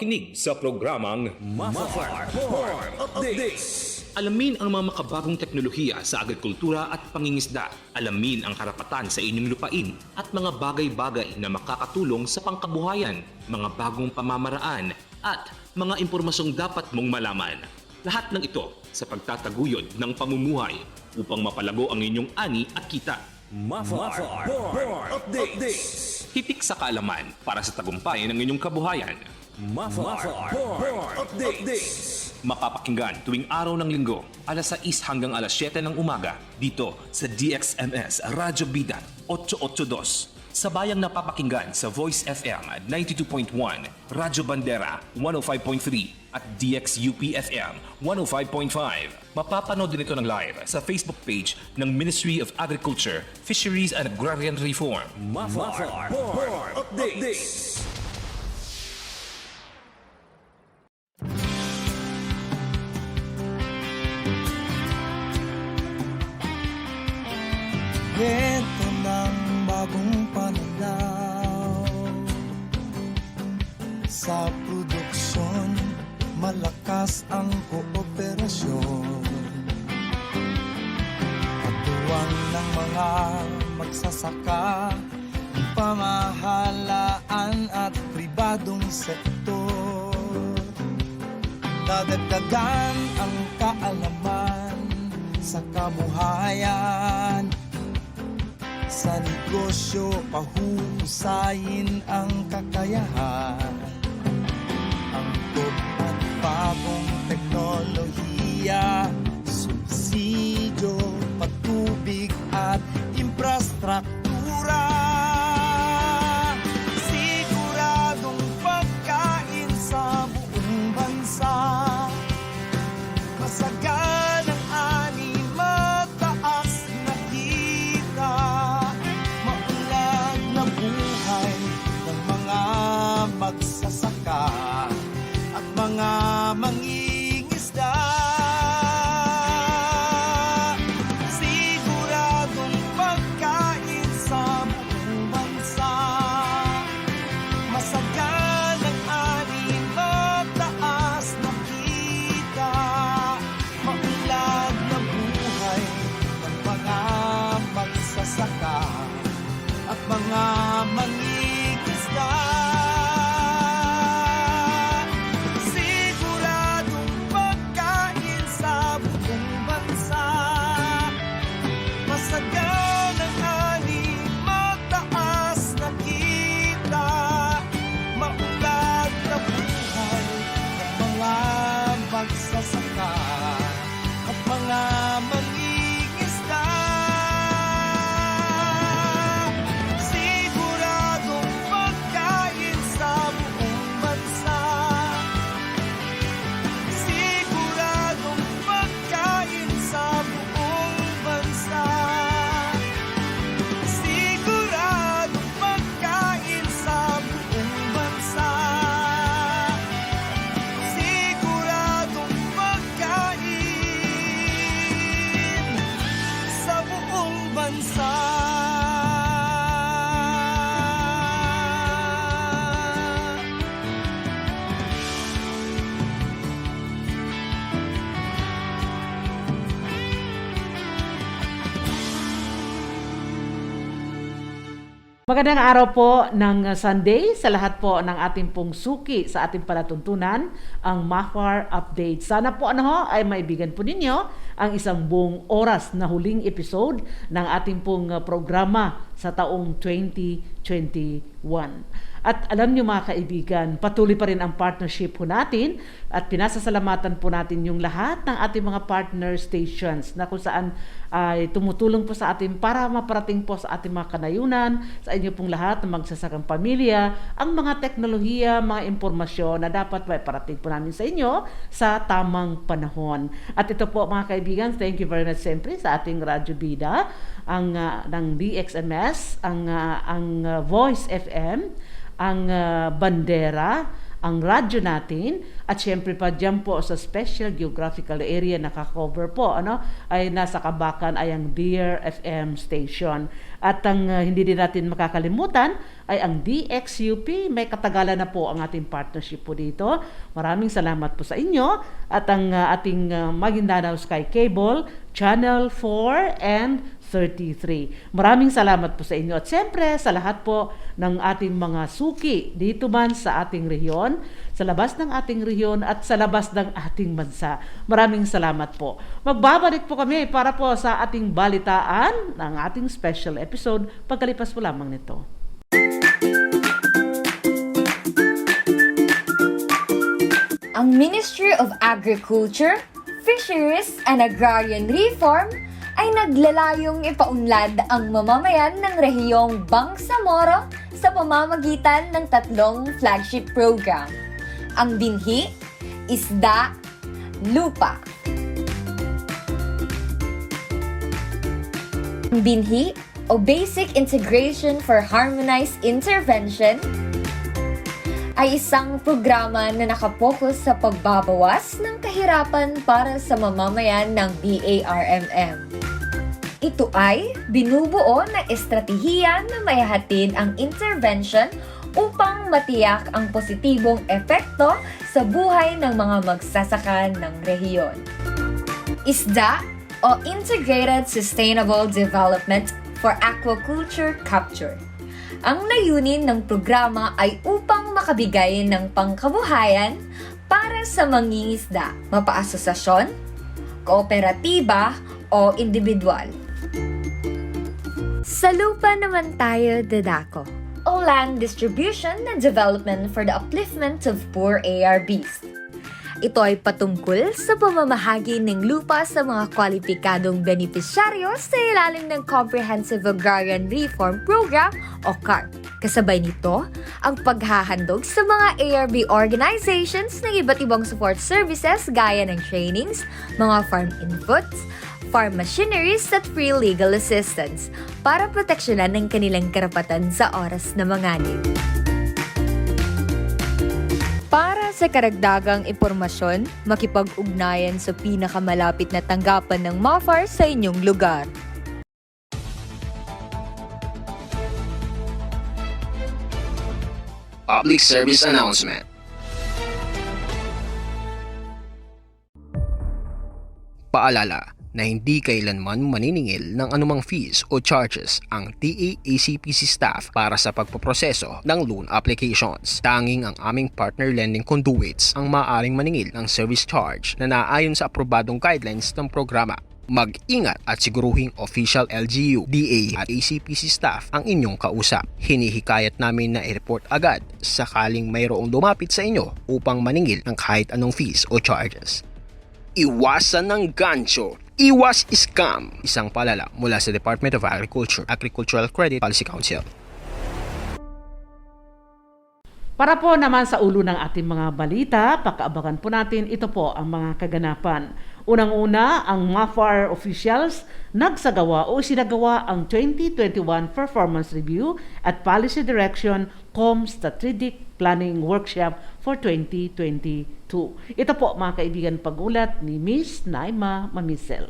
makinig sa programang Mafar Updates. Alamin ang mga makabagong teknolohiya sa agrikultura at pangingisda. Alamin ang karapatan sa inyong lupain at mga bagay-bagay na makakatulong sa pangkabuhayan, mga bagong pamamaraan at mga impormasyong dapat mong malaman. Lahat ng ito sa pagtataguyod ng pamumuhay upang mapalago ang inyong ani at kita. Mafar Updates. Hitik sa kaalaman para sa tagumpay ng inyong kabuhayan. Mafar Updates. Mapapakinggan tuwing araw ng linggo, alas 6 hanggang alas 7 ng umaga, dito sa DXMS Radyo Bida 882. Sabayang napapakinggan sa Voice FM 92.1, Radyo Bandera 105.3 at DXUP FM 105.5. Mapapanood din ito ng live sa Facebook page ng Ministry of Agriculture, Fisheries and Agrarian Reform. Mafar Updates. Ito ng bagong pananaw sa produksyon, malakas ang kooperasyon. Katuwang ng mga magsasaka, pamahalaan at pribadong sektor. Dadagdagan ang kaalaman sa kabuhayan. Sa negosyo, pahusayin ang kakayahan. Angkop at bagong teknolohiya, subsidyo, patubig at infrastruktura. Siguradong pagkain sa buong bansa. Masaganang ani, mataas na kita. Maulan na buhay ng mga magsasaka at mga mangingisda. Siguradong pagkain sa buong bansa. Masaganang ani, mataas na kita. Maulan na buhay ng mga magsasaka at mga mangingisda. Siguradong pagkain sa buong bansa. Masaganang ani, mataas na kita. Maunlad na buhay ng mga magsasaka at mga mangingisda. Siguradong pagkain sa buong bansa. Siguradong pagkain sa buong bansa. Siguradong pagkain sa buong bansa. Siguradong pagkain sa buong bansa. Magandang araw po ng Sunday sa lahat po ng ating pong suki sa ating palatuntunan, ang Mafar Update. Sana po ay maibigan po ninyo ang isang buong oras na huling episode ng ating pong programa sa taong 2021. At alam nyo mga kaibigan, patuloy pa rin ang partnership po natin at pinasasalamatan po natin yung lahat ng ating mga partner stations na kung saan ay tumutulong po sa atin para maparating po sa ating mga kanayunan, sa inyo pong lahat ng magsasakang pamilya, ang mga teknolohiya, mga impormasyon na dapat may parating po namin sa inyo sa tamang panahon. At ito po mga kaibigan, thank you very much siyempre sa ating Radyo Bida, ang ng DXMS, ang Voice FM, ang Bandera, ang radyo natin at syempre pa dyan po sa special geographical area na cover po ay nasa Kabakan ay ang Dear FM station. At ang hindi din natin makakalimutan ay ang DXUP. May katagalan na po ang ating partnership po dito. Maraming salamat po sa inyo at ang ating Maguindanao Sky Cable Channel 4 and 33. Maraming salamat po sa inyo at siyempre sa lahat po ng ating mga suki dito man sa ating rehiyon, sa labas ng ating rehiyon at sa labas ng ating bansa. Maraming salamat po. Magbabalik po kami para po sa ating balitaan ng ating special episode pagkalipas po lamang nito. Ang Ministry of Agriculture, Fisheries and Agrarian Reform ay naglalayong ipaunlad ang mamamayan ng rehiyong Bangsamoro sa pamamagitan ng 3 flagship program. Ang binhi, isda, lupa. Ang binhi o Basic Integration for Harmonized Intervention ay isang programa na nakapokus sa pagbabawas ng kahirapan para sa mamamayan ng BARMM. Ito ay binubuo na estratehiya na maihatid ang intervention upang matiyak ang positibong epekto sa buhay ng mga magsasaka ng rehiyon. ISDA o Integrated Sustainable Development for Aquaculture Capture. Ang layunin ng programa ay upang makabigay ng pangkabuhayan para sa mangingisda, mapaasosasyon, kooperatiba o individual. Sa lupa naman tayo dadako, o land distribution and development for the upliftment of poor ARBs. Ito ay patungkol sa pamamahagi ng lupa sa mga kwalipikadong benepisyaryo sa ilalim ng Comprehensive Agrarian Reform Program o CARP. Kasabay nito, ang paghahandog sa mga ARB organizations ng iba't ibang support services gaya ng trainings, mga farm inputs, farm machineries at free legal assistance para proteksyonan ng kanilang karapatan sa oras na manganib. Para sa karagdagang impormasyon, makipag-ugnayan sa pinakamalapit na tanggapan ng MAFAR sa inyong lugar. Public Service Announcement. Paalala na hindi kailanman maniningil ng anumang fees o charges ang TAACPC staff para sa pagpoproseso ng loan applications. Tanging ang aming partner lending conduits ang maaaring maningil ng service charge na naayon sa aprobadong guidelines ng programa. Mag-ingat at siguruhing official LGU, DA at ACPC staff ang inyong kausap. Hinihikayat namin na i-report agad sakaling mayroong lumapit sa inyo upang maningil ng kahit anong fees o charges. Iwasan ng gancho. Iwas scam. Isang paalala mula sa Department of Agriculture, Agricultural Credit Policy Council. Para po naman sa ulo ng ating mga balita, pakaabangan po natin ito po ang mga kaganapan. Unang-una, ang MAFAR officials nagsagawa o sinagawa ang 2021 Performance Review at Policy Direction Strategic Planning Workshop for 2022. Ito po mga kaibigan pagulat ni Miss Naima Mamisel.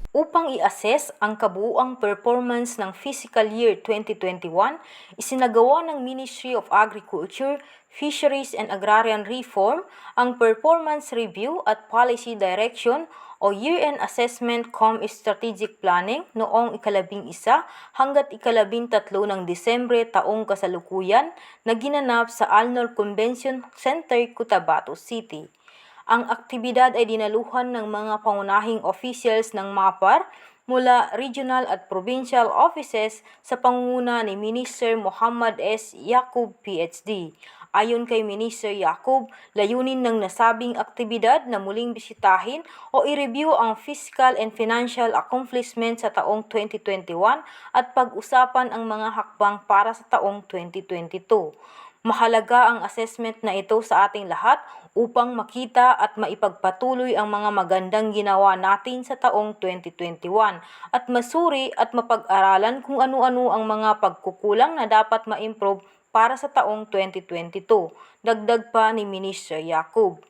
Upang i-assess ang kabuuang performance ng fiscal year 2021, isinagawa ng Ministry of Agriculture, Fisheries and Agrarian Reform ang Performance Review at Policy Direction o Year-End Assessment Strategic Planning noong 11 hanggat 13 ng Disyembre taong kasalukuyan na ginanap sa Alnor Convention Center, Cotabato City. Ang aktibidad ay dinaluhan ng mga pangunahing officials ng MAFAR mula regional at provincial offices sa pangunguna ni Minister Muhammad S. Yaqub PhD. Ayon kay Minister Yaqub, layunin ng nasabing aktibidad na muling bisitahin o i-review ang fiscal and financial accomplishments sa taong 2021 at pag-usapan ang mga hakbang para sa taong 2022. Mahalaga ang assessment na ito sa ating lahat upang makita at maipagpatuloy ang mga magandang ginawa natin sa taong 2021 at masuri at mapag-aralan kung ano-ano ang mga pagkukulang na dapat ma-improve para sa taong 2022, dagdag pa ni Minister Yacub.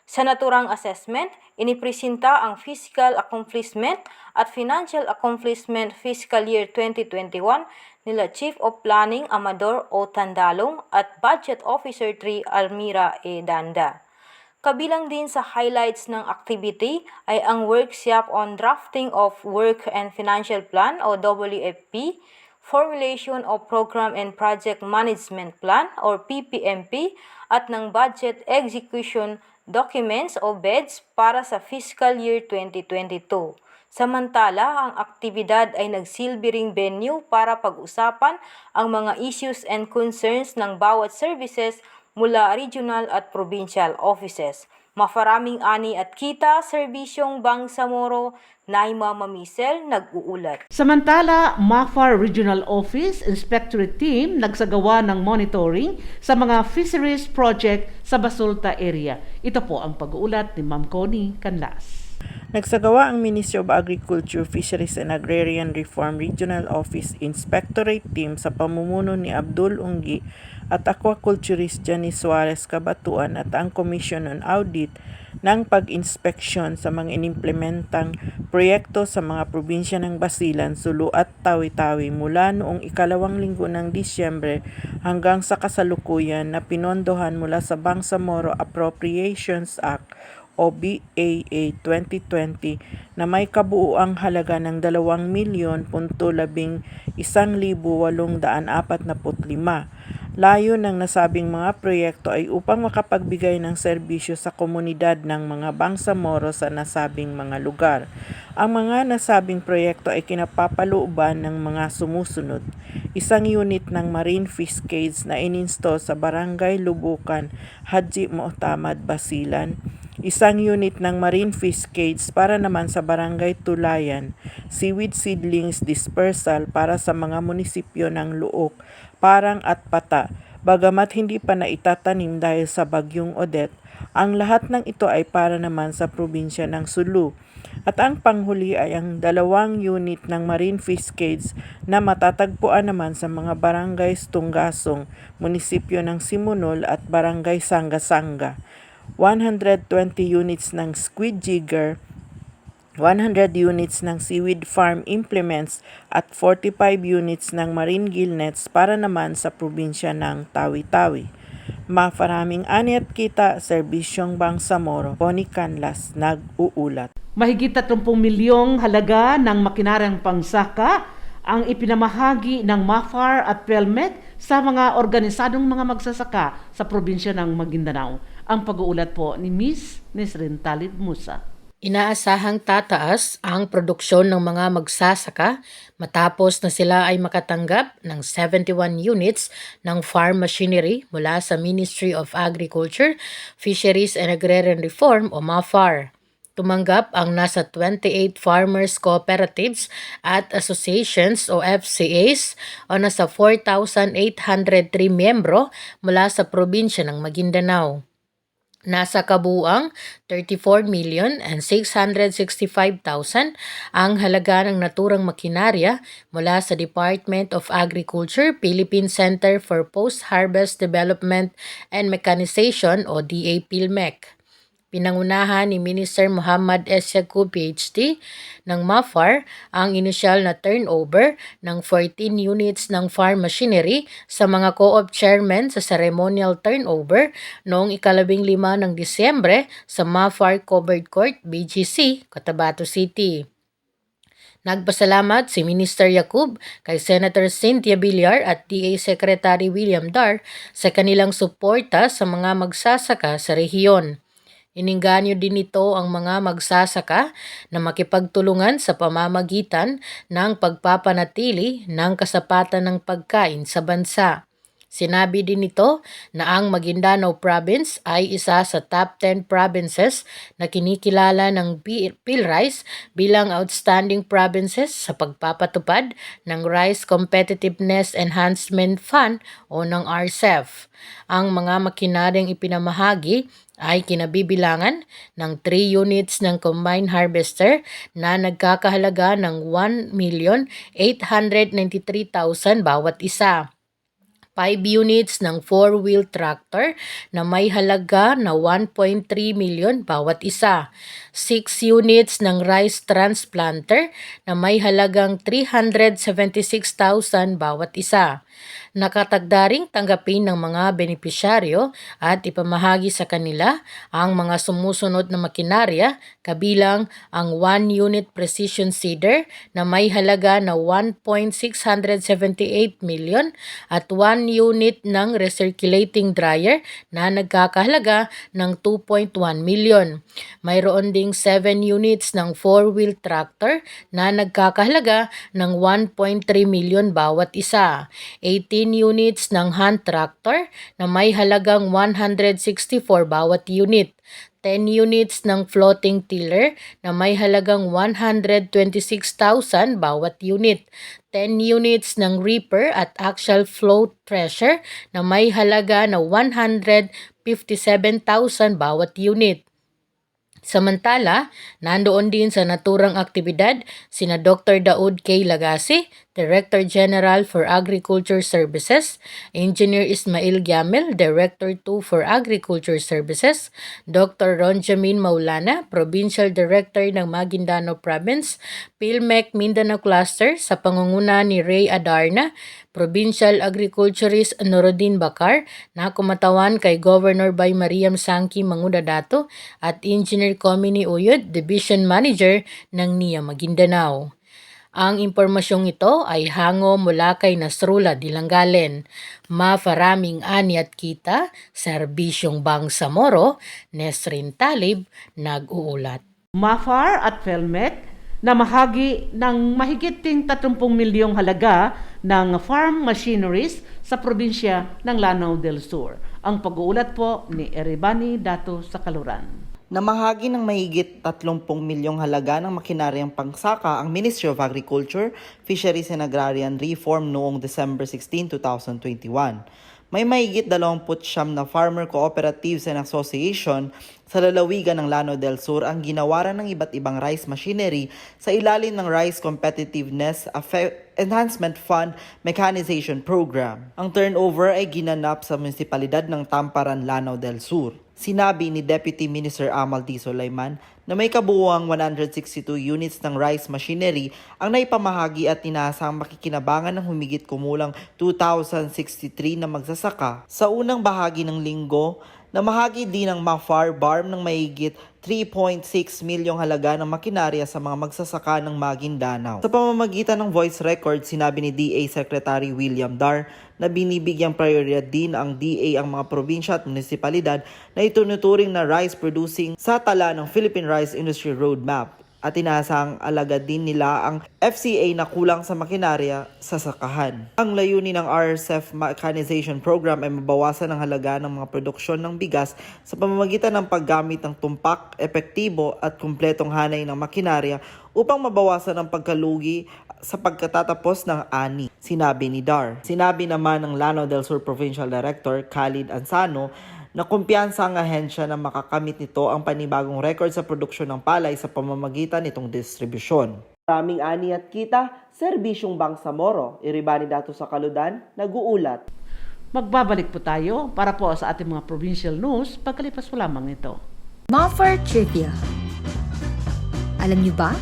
Sa naturang assessment, inipresenta ang Fiscal Accomplishment at Financial Accomplishment Fiscal Year 2021 nila Chief of Planning Amador O. Tandalong at Budget Officer 3 Almira E. Danda. Kabilang din sa highlights ng activity ay ang workshop on Drafting of Work and Financial Plan o WFP, Formulation of Program and Project Management Plan or PPMP at ng Budget Execution Documents o BEDS para sa Fiscal Year 2022. Samantala, ang aktibidad ay nagsilbi ring venue para pag-usapan ang mga issues and concerns ng bawat services mula regional at provincial offices. Mafaraming ani at kita, Serbisyong Bangsamoro, Naima Mamisel, nag-uulat. Samantala, MAFAR Regional Office Inspectorate Team nagsagawa ng monitoring sa mga fisheries project sa Basulta area. Ito po ang pag-uulat ni Ma'am Connie Canlas. Nagsagawa ang Ministry of Agriculture, Fisheries and Agrarian Reform Regional Office Inspectorate Team sa pamumuno ni Abdul Unggi at Aquaculturist Janice Suarez Cabatuan at ang Commission on Audit ng pag-inspeksyon sa mga inimplementang proyekto sa mga probinsya ng Basilan, Sulu at Tawi-Tawi mula noong ikalawang linggo ng Disyembre hanggang sa kasalukuyan na pinondohan mula sa Bangsamoro Appropriations Act o BAA 2020 na may kabuuang halaga ng 2,011,845. Layo ng nasabing mga proyekto ay upang makapagbigay ng serbisyo sa komunidad ng mga Bangsamoro sa nasabing mga lugar. Ang mga nasabing proyekto ay kinapapalooban ng mga sumusunod. Isang unit ng Marine Fish Cage na ininstall sa Barangay Lubukan, Haji Mu'tamad, Basilan. Isang unit ng Marine Fish Cage para naman sa Barangay Tulayan. Seaweed Seedlings Dispersal para sa mga munisipyo ng Luok, Parang at Pata. Bagamat hindi pa naitatanim dahil sa Bagyong Odette, ang lahat ng ito ay para naman sa probinsya ng Sulu. At ang panghuli ay ang 2 unit ng Marine Fish Cage na matatagpuan naman sa mga Barangay Tunggasong, munisipyo ng Simunol at Barangay Sanga-Sanga. 120 units ng Squid Jigger, 100 units ng Seaweed Farm Implements at 45 units ng Marine Gill Nets para naman sa probinsya ng Tawi-Tawi. Mafaraming ani at kita, Serbisyong Bangsamoro, Connie Canlas, nag-uulat. Mahigit 30 milyong halaga ng makinaryang pangsaka ang ipinamahagi ng MAFAR at PELMEC sa mga organisadong mga magsasaka sa probinsya ng Maguindanao. Ang pag-uulat po ni Miss Nisrin Talib Musa. Inaasahang tataas ang produksyon ng mga magsasaka matapos na sila ay makatanggap ng 71 units ng farm machinery mula sa Ministry of Agriculture, Fisheries and Agrarian Reform o MAFAR. Tumanggap ang nasa 28 farmers cooperatives at associations o FCAs o nasa 4,803 miyembro mula sa probinsya ng Maguindanao. Nasa kabuuang 34,665,000 ang halaga ng naturang makinarya mula sa Department of Agriculture, Philippine Center for Post-Harvest Development and Mechanization o DAPLMEC. Pinangunahan ni Minister Muhammad S. Yacub PhD ng MAFAR ang inisyal na turnover ng 14 units ng farm machinery sa mga co-op chairmen sa ceremonial turnover noong 15 ng Disyembre sa MAFAR Covered Court, BGC, Cotabato City. Nagpasalamat si Minister Yacub kay Senator Cynthia Villar at DA Secretary William Dar sa kanilang suporta sa mga magsasaka sa rehiyon. Ininganyo din ito ang mga magsasaka na makipagtulungan sa pamamagitan ng pagpapanatili ng kasapatan ng pagkain sa bansa. Sinabi din nito na ang Maguindanao Province ay isa sa top 10 provinces na kinikilala ng PhilRice bilang outstanding provinces sa pagpapatupad ng Rice Competitiveness Enhancement Fund o ng RCEF. Ang mga makinaryang ipinamahagi ay kinabibilangan ng 3 units ng combine harvester na nagkakahalaga ng 1,893,000 bawat isa. 5 units ng 4-wheel tractor na may halaga na 1.3 milyon bawat isa, 6 units ng rice transplanter na may halagang 376,000 bawat isa. Nakatagdaring tanggapin ng mga benepisyaryo at ipamahagi sa kanila ang mga sumusunod na makinarya kabilang ang 1 unit precision seeder na may halaga na 1.678 million at 1 unit ng recirculating dryer na nagkakahalaga ng 2.1 million. Mayroon ding 7 units ng 4-wheel tractor na nagkakahalaga ng 1.3 million bawat isa, 18 units ng hand tractor na may halagang 164 bawat unit, 10 units ng floating tiller na may halagang 126,000 bawat unit, 10 units ng reaper at axial float thresher na may halaga na 157,000 bawat unit. Samantala, nandoon din sa naturang aktibidad sina Dr. Daud K. Lagasi, Director General for Agriculture Services, Engineer Ismail Giamel, Director 2 for Agriculture Services, Dr. Ronjamin Maulana, Provincial Director ng Maguindanao Province, PhilMec Mindanao Cluster sa pangunguna ni Ray Adarna, Provincial Agriculturist Norodin Bakar na kumatawan kay Governor by Mariam Sangki Mangudadato at Engineer Comini Uyod, Division Manager ng NIA Maguindanao. Ang impormasyong ito ay hango mula kay Nasrullah Dilanggalen. Mafaraming ani at kita, Serbisyong Bangsamoro, Nesrin Talib, nag-uulat. MAFAR at PhilMec na mahagi ng mahigit ting 30 milyong halaga ng farm machineries sa probinsya ng Lanao del Sur. Ang pag-uulat po ni Eribani Dato sa Kaluran. Namahagi ng mahigit 30 milyong halaga ng makinaryang pangsaka ang Ministry of Agriculture, Fisheries and Agrarian Reform noong December 16, 2021. May mahigit 29 na farmer cooperatives and association sa lalawigan ng Lanao del Sur ang ginawaran ng iba't ibang rice machinery sa ilalim ng Rice Competitiveness Enhancement Fund Mechanization Program. Ang turnover ay ginanap sa munisipalidad ng Tamparan, Lanao del Sur. Sinabi ni Deputy Minister Amal D. Sulaiman na may kabuuang 162 units ng rice machinery ang naipamahagi at inaasang makikinabangan ng humigit kumulang 2,063 na magsasaka. Sa unang bahagi ng linggo, namahagi din ng MAFAR BARM ng mahigit 3.6 milyong halaga ng makinarya sa mga magsasaka ng Maguindanao. Sa pamamagitan ng voice record, sinabi ni DA Secretary William Dar na binibigyang prioridad din ang DA ang mga probinsya at munisipalidad na itunuturing na rice producing sa tala ng Philippine Rice Industry Roadmap at inaasang alagad din nila ang FCA na kulang sa makinarya sa sakahan. Ang layunin ng RSF Mechanization Program ay mabawasan ang halaga ng mga produksyon ng bigas sa pamamagitan ng paggamit ng tumpak, epektibo at kumpletong hanay ng makinarya upang mabawasan ang pagkalugi sa pagkatatapos ng ani, sinabi ni Dar. Sinabi naman ng Lanao del Sur Provincial Director Khalid Ansano na kumpiyansa ang ahensya na makakamit nito ang panibagong record sa produksyon ng palay sa pamamagitan nitong distribusyon. Maraming ani at kita, Serbisyong Bangsamoro, Eribani Dato sa Kaludan, nag-uulat. Magbabalik po tayo para po sa ating mga provincial news pagkalipas po lamang nito. MAFAR Trivia. Alam niyo ba?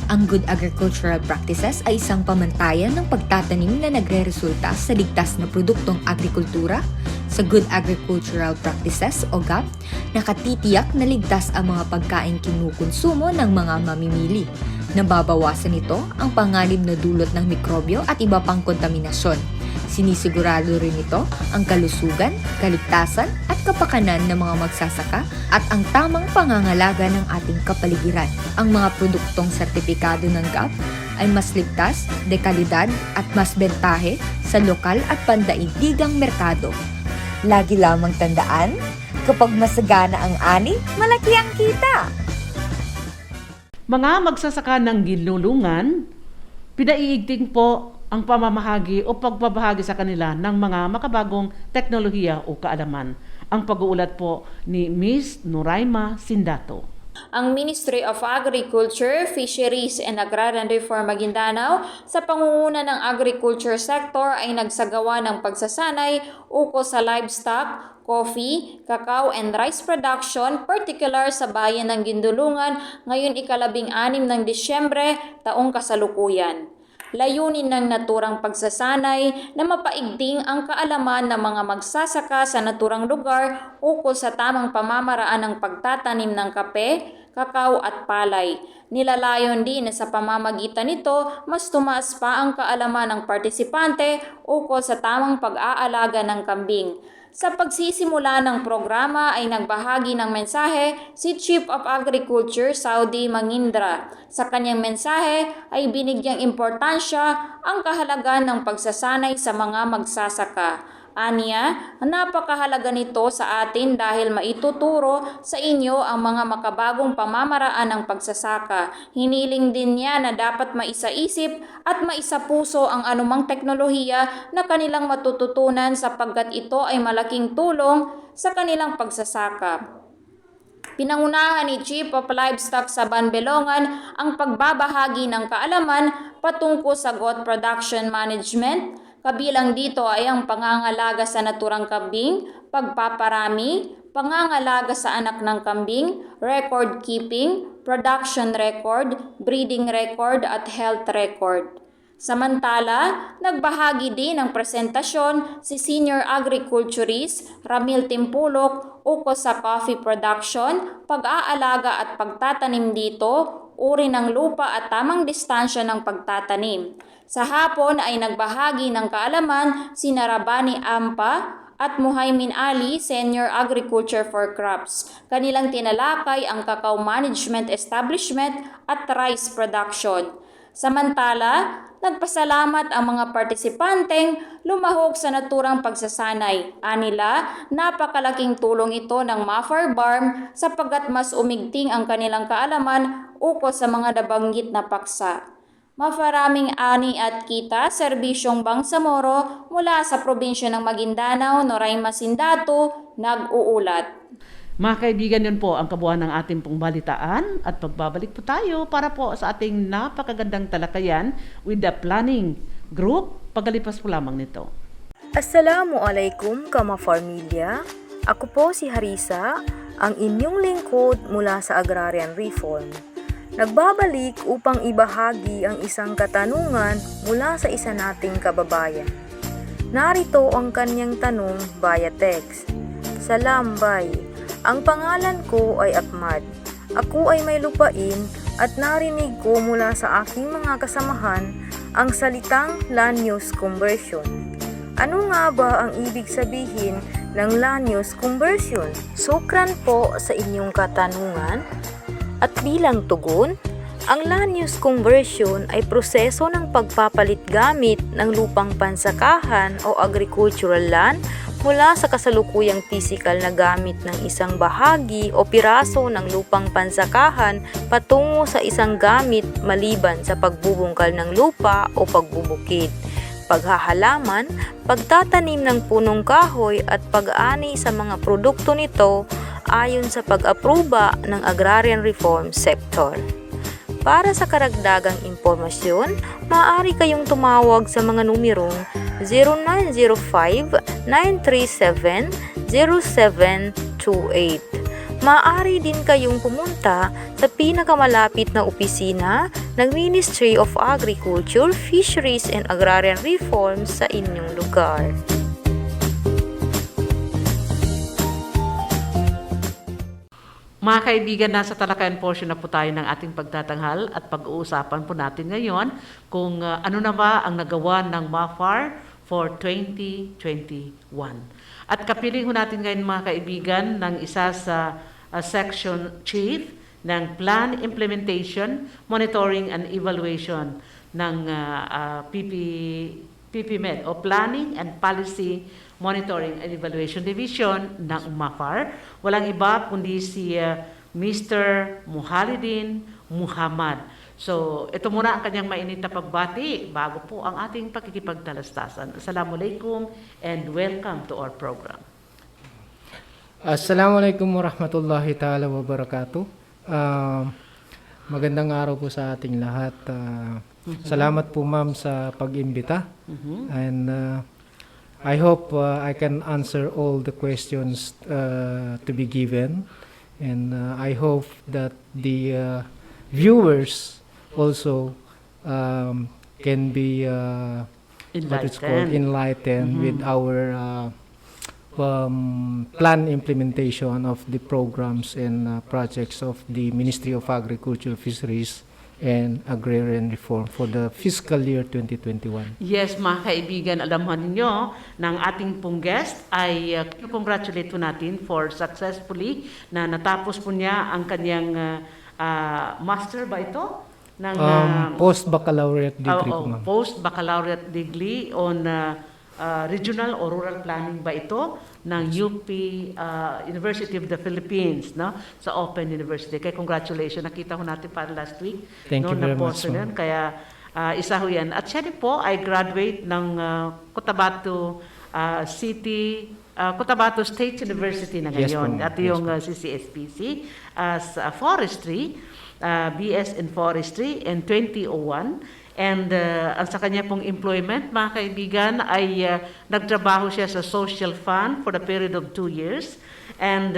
Ang good agricultural practices ay isang pamantayan ng pagtatanim na nagre-resulta sa ligtas na produktong agrikultura. Sa Good Agricultural Practices o GAP, nakatitiyak na ligtas ang mga pagkain kinukonsumo ng mga mamimili. Nababawasan nito ang panganib na dulot ng mikrobyo at iba pang kontaminasyon. Sinisigurado rin ito ang kalusugan, kaligtasan at kapakanan ng mga magsasaka at ang tamang pangangalaga ng ating kapaligiran. Ang mga produktong sertipikado ng GAP ay mas ligtas, dekalidad at mas bentahe sa lokal at pandaigdigang merkado. Lagi lamang tandaan, kapag masagana ang ani, malaki ang kita. Mga magsasaka ng ginulungan, pinaiigting po ang pamamahagi o pagbabahagi sa kanila ng mga makabagong teknolohiya o kaalaman. Ang pag-uulat po ni Ms. Nuraima Sindato. Ang Ministry of Agriculture, Fisheries and Agrarian Reform Maguindanao sa pangunguna ng agriculture sector ay nagsagawa ng pagsasanay ukol sa livestock, coffee, cacao and rice production, particular sa bayan ng Gindulungan ngayon ika-6 ng Disyembre taong kasalukuyan. Layunin ng naturang pagsasanay na mapaigting ang kaalaman ng mga magsasaka sa naturang lugar ukol sa tamang pamamaraan ng pagtatanim ng kape, kakao at palay. Nilalayon din na sa pamamagitan nito, mas tumaas pa ang kaalaman ng partisipante ukol sa tamang pag-aalaga ng kambing. Sa pagsisimula ng programa ay nagbahagi ng mensahe si Chief of Agriculture Saudi Mangindra. Sa kanyang mensahe ay binigyang importansya ang kahalagahan ng pagsasanay sa mga magsasaka. Aniya, napakahalaga nito sa atin dahil maituturo sa inyo ang mga makabagong pamamaraan ng pagsasaka. Hiniling din niya na dapat maisaisip at maisapuso ang anumang teknolohiya na kanilang matututunan sapagkat ito ay malaking tulong sa kanilang pagsasaka. Pinangunahan ni Chief of Livestock sa Banbelongan ang pagbabahagi ng kaalaman patungkol sa goat production management. Kabilang dito ay ang pangangalaga sa naturang kambing, pagpaparami, pangangalaga sa anak ng kambing, record keeping, production record, breeding record at health record. Samantala, nagbahagi din ng presentasyon si Senior Agriculturist Ramil Timpulok ukol sa coffee production, pag-aalaga at pagtatanim dito, uri ng lupa at tamang distansya ng pagtatanim. Sa hapon ay nagbahagi ng kaalaman si Narabani Ampa at Muhaymin Ali, Senior Agriculture for Crops. Kanilang tinalakay ang cacao management establishment at rice production. Samantala, nagpasalamat ang mga partisipanteng lumahok sa naturang pagsasanay. Anila, napakalaking tulong ito ng Mafar Barm sapagkat mas umigting ang kanilang kaalaman ukol sa mga nabanggit na paksa. Mafaraming ani at kita, Serbisyong Bangsamoro mula sa probinsya ng Maguindanao, Noray Masindato, nag-uulat. Mga kaibigan, yun po ang kabuuan ng ating pong balitaan at pagbabalik po tayo para po sa ating napakagandang talakayan with the planning group. Pagalipas po lamang nito. Assalamualaikum kamafamilya. Ako po si Harisa, ang inyong lingkod mula sa Agrarian Reform. Nagbabalik upang ibahagi ang isang katanungan mula sa isa nating kababayan. Narito ang kanyang tanong via text. Salam bay, ang pangalan ko ay Ahmad. Ako ay may lupain at narinig ko mula sa aking mga kasamahan ang salitang land use conversion. Ano nga ba ang ibig sabihin ng land use conversion? Sukran po sa inyong katanungan. At bilang tugon, ang land use conversion ay proseso ng pagpapalit gamit ng lupang pansakahan o agricultural land mula sa kasalukuyang pisikal na gamit ng isang bahagi o piraso ng lupang pansakahan patungo sa isang gamit maliban sa pagbubungkal ng lupa o pagbubukid, paghahalaman, pagtatanim ng punong kahoy at pag-ani sa mga produkto nito ayon sa pag-apruba ng Agrarian Reform Sector. Para sa karagdagang impormasyon, maaari kayong tumawag sa mga numerong 0905-937-0728. Maaari din kayong pumunta sa pinakamalapit na opisina ng Ministry of Agriculture, Fisheries and Agrarian Reform sa inyong lugar. Mga kaibigan, nasa talakayan portion na po tayo ng ating pagtatanghal at pag-uusapan po natin ngayon kung ano na ba ang nagawa ng MAFAR for 2021. At kapiling ho natin ngayon mga kaibigan ng isa sa section chief ng Plan Implementation, Monitoring and Evaluation ng PPMed o Planning and Policy Monitoring and Evaluation Division ng MAFAR. Walang iba kundi si Mr. Muhalidin Muhammad. So, ito muna ang kanyang mainit na pagbati bago po ang ating pakikipagtalastasan. Assalamualaikum and welcome to our program. Assalamualaikum warahmatullahi ta'ala wabarakatuh. Magandang araw po sa ating lahat. Salamat po ma'am sa pag-imbita. And I hope I can answer all the questions to be given. And I hope that the viewers also can be what it's called enlightened with our plan implementation of the programs and projects of the Ministry of Agriculture, Fisheries, and Agrarian Reform for the fiscal year 2021. Yes, mga kaibigan, alam mo ninyo, ng ating pong guest ay congratulate po natin for successfully na natapos po niya ang kanyang master ba ito? Ng, post-baccalaureate degree po ma'am. Post-baccalaureate degree on regional or rural planning ba ito ng UP University of the Philippines, no? Sa Open University. Kaya congratulations, nakita ko natin para last week. Thank you very much, ma'am. Kaya isa ho yan. At siya din po ay graduate ng Cotabato Cotabato State University na ngayon. Yes, at yung CCSPC as forestry, BS in Forestry in 2001. And ang sa kanya pong employment, mga kaibigan, ay nagtrabaho siya sa Social Fund for the period of 2 years. And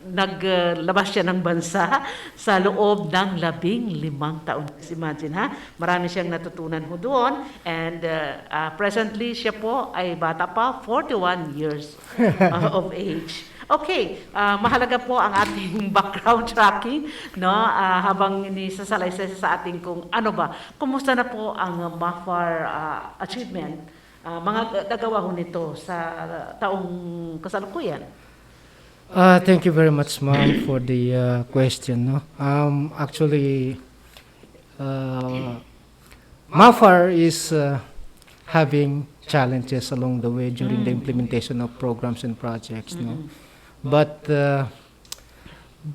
naglabas siya ng bansa sa loob ng 15 taon. Imagine ha, marami siyang natutunan ho doon. And presently, siya po ay bata pa, 41 years of age. Okay, mahalaga po ang ating background tracking, no? Habang inisasalaysay sa ating kung ano ba, kumusta na po ang MAFAR achievement, mga nagawa ho nito sa taong kasalukuyan. Thank you very much, ma'am, for the question. No? Actually, MAFAR is having challenges along the way during the implementation of programs and projects. No? But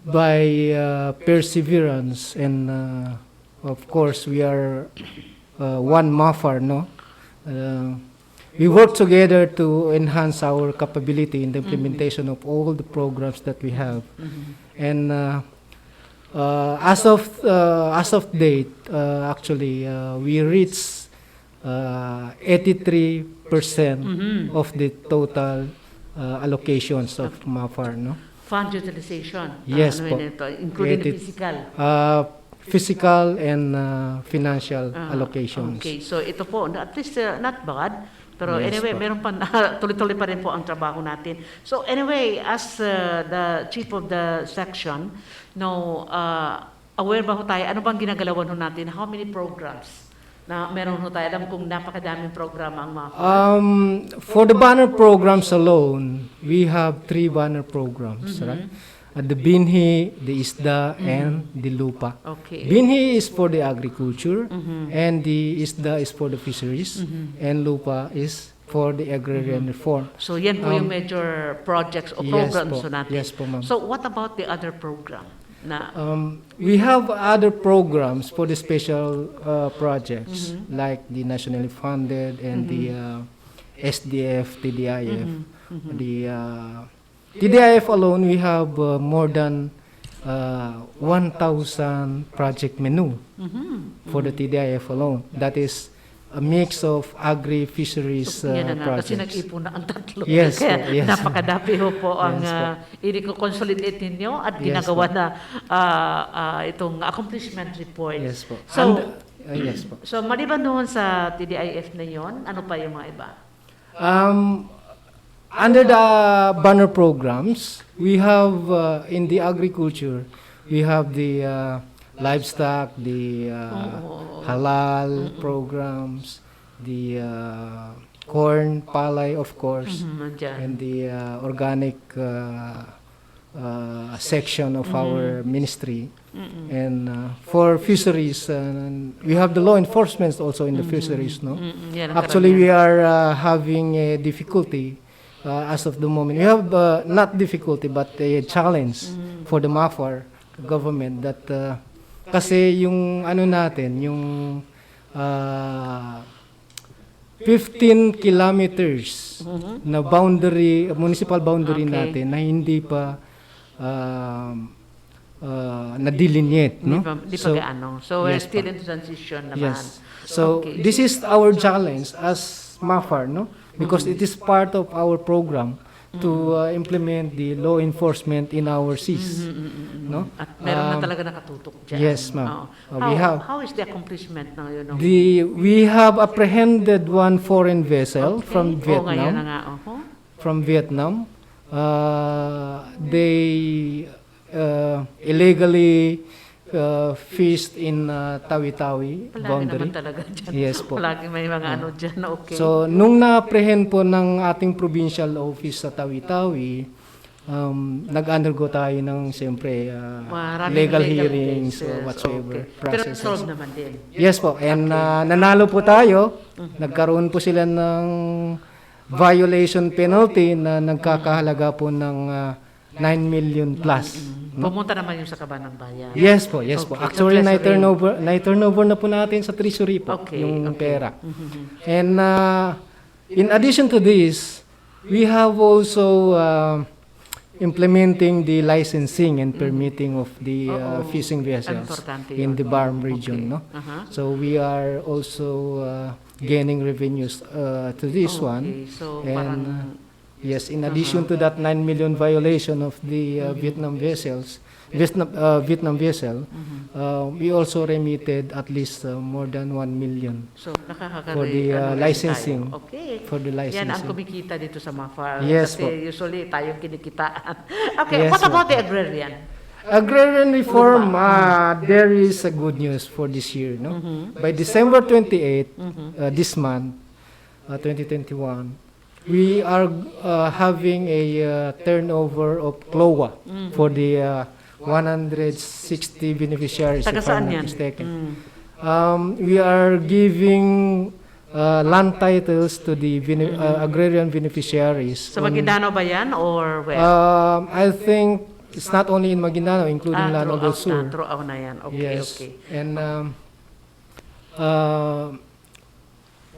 by perseverance and of course we are one MAFAR, no? We work together to enhance our capability in the implementation of all the programs that we have. And as of date, actually, we reached 83% of the total allocations of MAFAR, no? Fund utilization. Yes po. Including physical. Physical and financial allocations. Okay, so ito po, at least not bad. Pero Yes anyway, po. meron pa, tuloy-tuloy pa rin po ang trabaho natin. So anyway, as the chief of the section, no, aware ba ho tayo, ano bang ginagalawan ho natin? How many programs na meron ho tayo? Alam kong napakadaming programa ang mga For the banner programs alone, we have 3 banner programs, right? The Binhi, the Isda, and the Lupa. Okay. Binhi is for the agriculture, and the Isda is for the fisheries, and Lupa is for the agrarian reform. So yan po yung major projects o Yes programs po. ho natin. Yes po, ma'am. So what about the other program? Na, We have other programs for the special projects, like the nationally funded and the SDF, TDIF. The TDIF alone, we have more than 1,000 project menu for the TDIF alone. That is a mix of agri-fisheries yan na nga, kasi projects. nag-ipon na ang tatlo. Yes Kaya po, yes. napakadapi ho po ang Yes po. i-consolidate ninyo at Yes ginagawa po. na itong accomplishment report. Yes po. So, Yes po. so maliban doon sa TDIF na yon, ano pa yung mga iba? Under the banner programs, we have in the agriculture, we have the livestock, the halal programs, the corn, palay, of course, Nandiyan. and the organic section of our ministry. And for fisheries, we have the law enforcement also in the fisheries, no? Yan ang Actually, we karamihan. are having a difficulty as of the moment. We have not difficulty, but a challenge for the MAFAR government that kasi yung ano natin, yung 15 kilometers na boundary, municipal boundary Okay. natin na hindi pa na-delineate, no? Di pa gaano. So, we're yes, still pa. in transition naman. Yes. So, Okay. this is our challenge as MAFAR, no? Because it is part of our program to implement the law enforcement in our seas, no? At meron na talaga nakatutok dyan. Yes, ma'am. Oo. We have How is the accomplishment now, you know? we have apprehended one foreign vessel from Oo, ngayon na Vietnam. nga. From Vietnam. They illegally fished in Tawi-Tawi Palagi boundary. naman talaga dyan. Yes po. Palagi may mga ano dyan. Okay. So, nung na-apprehend po ng ating provincial office sa Tawi-Tawi, nag-undergo tayo ng, siyempre, Maraming legal legal hearings cases. or whatsoever Okay. Pero processes. solve naman din. Yes po, and nanalo po tayo. Nagkaroon po sila ng violation penalty na nagkakahalaga po ng 9 million plus. No? Pumunta naman yung sa Kabanang Bayan. Yes po, yes po. Okay. Actually, Sa treasury. na-turnover na po natin sa treasury po, Okay, yung okay. pera. And in addition to this, we have also implementing the licensing and permitting of the fishing vessels Importante in yun. the Barm region. No? So we are also gaining revenues to this one. So, And parang yes, in addition to that 9 million violation of the Vietnam vessel, we also remitted at least more than 1 million so, nakakagari. for the licensing. Tayo. Okay. For the licensing. Yan ang kumikita dito sa MAFAR. Yes Kasi po. usually tayong kinikitaan. Okay, Yes what po. about the agrarian? Agrarian reform, there is a good news for this year. No? By December 28, this month, 2021, we are having a turnover of CLOA for the 160 beneficiaries, Taga if I'm saan not yan? mistaken. We are giving land titles to the agrarian beneficiaries. Sa Maguindanao ba yan or where? I think it's not only in Maguindanao, including Lanao del Sur. Throughout na yan. Okay, Yes. okay. And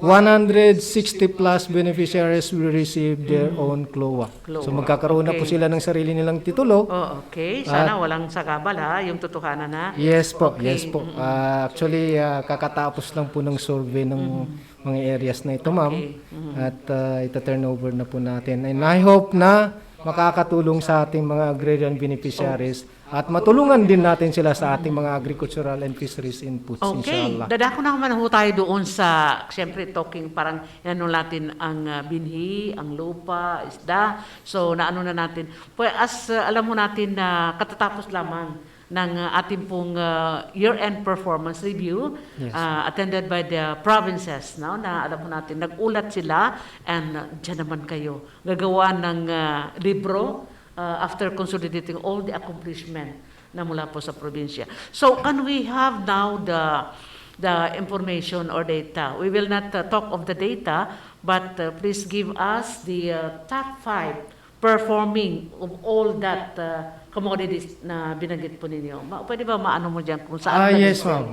160 plus beneficiaries will receive their own CLOA. So magkakaroon na po Okay. sila ng sarili nilang titulo. Oh, okay. Sana walang sagabal ha, yung totohanan na. Yes po, Okay. yes po. Actually, kakatapos lang po ng survey ng mga areas na ito, ma'am. Okay. At ita-turn over na po natin. And I hope na makakatulong sa ating mga agrarian beneficiaries at matulungan din natin sila sa ating mga agricultural and fisheries inputs, Okay, inshallah. dadako na naman ho tayo doon sa, siyempre talking parang ano natin ang binhi, ang lupa, isda. So naano na natin. Pues alam mo natin na katatapos lamang ng ating pong year-end performance review attended by the provinces, no? Na alam mo natin, nag-ulat sila and dyan naman kayo gagawa ng libro after consolidating all the accomplishment na mula po sa probinsya. So can we have now the information or data? We will not talk of the data, but please give us the top 5 performing of all that commodities na binanggit po ninyo. Pwede ba maano mo dyan kung saan? Yes, ma'am.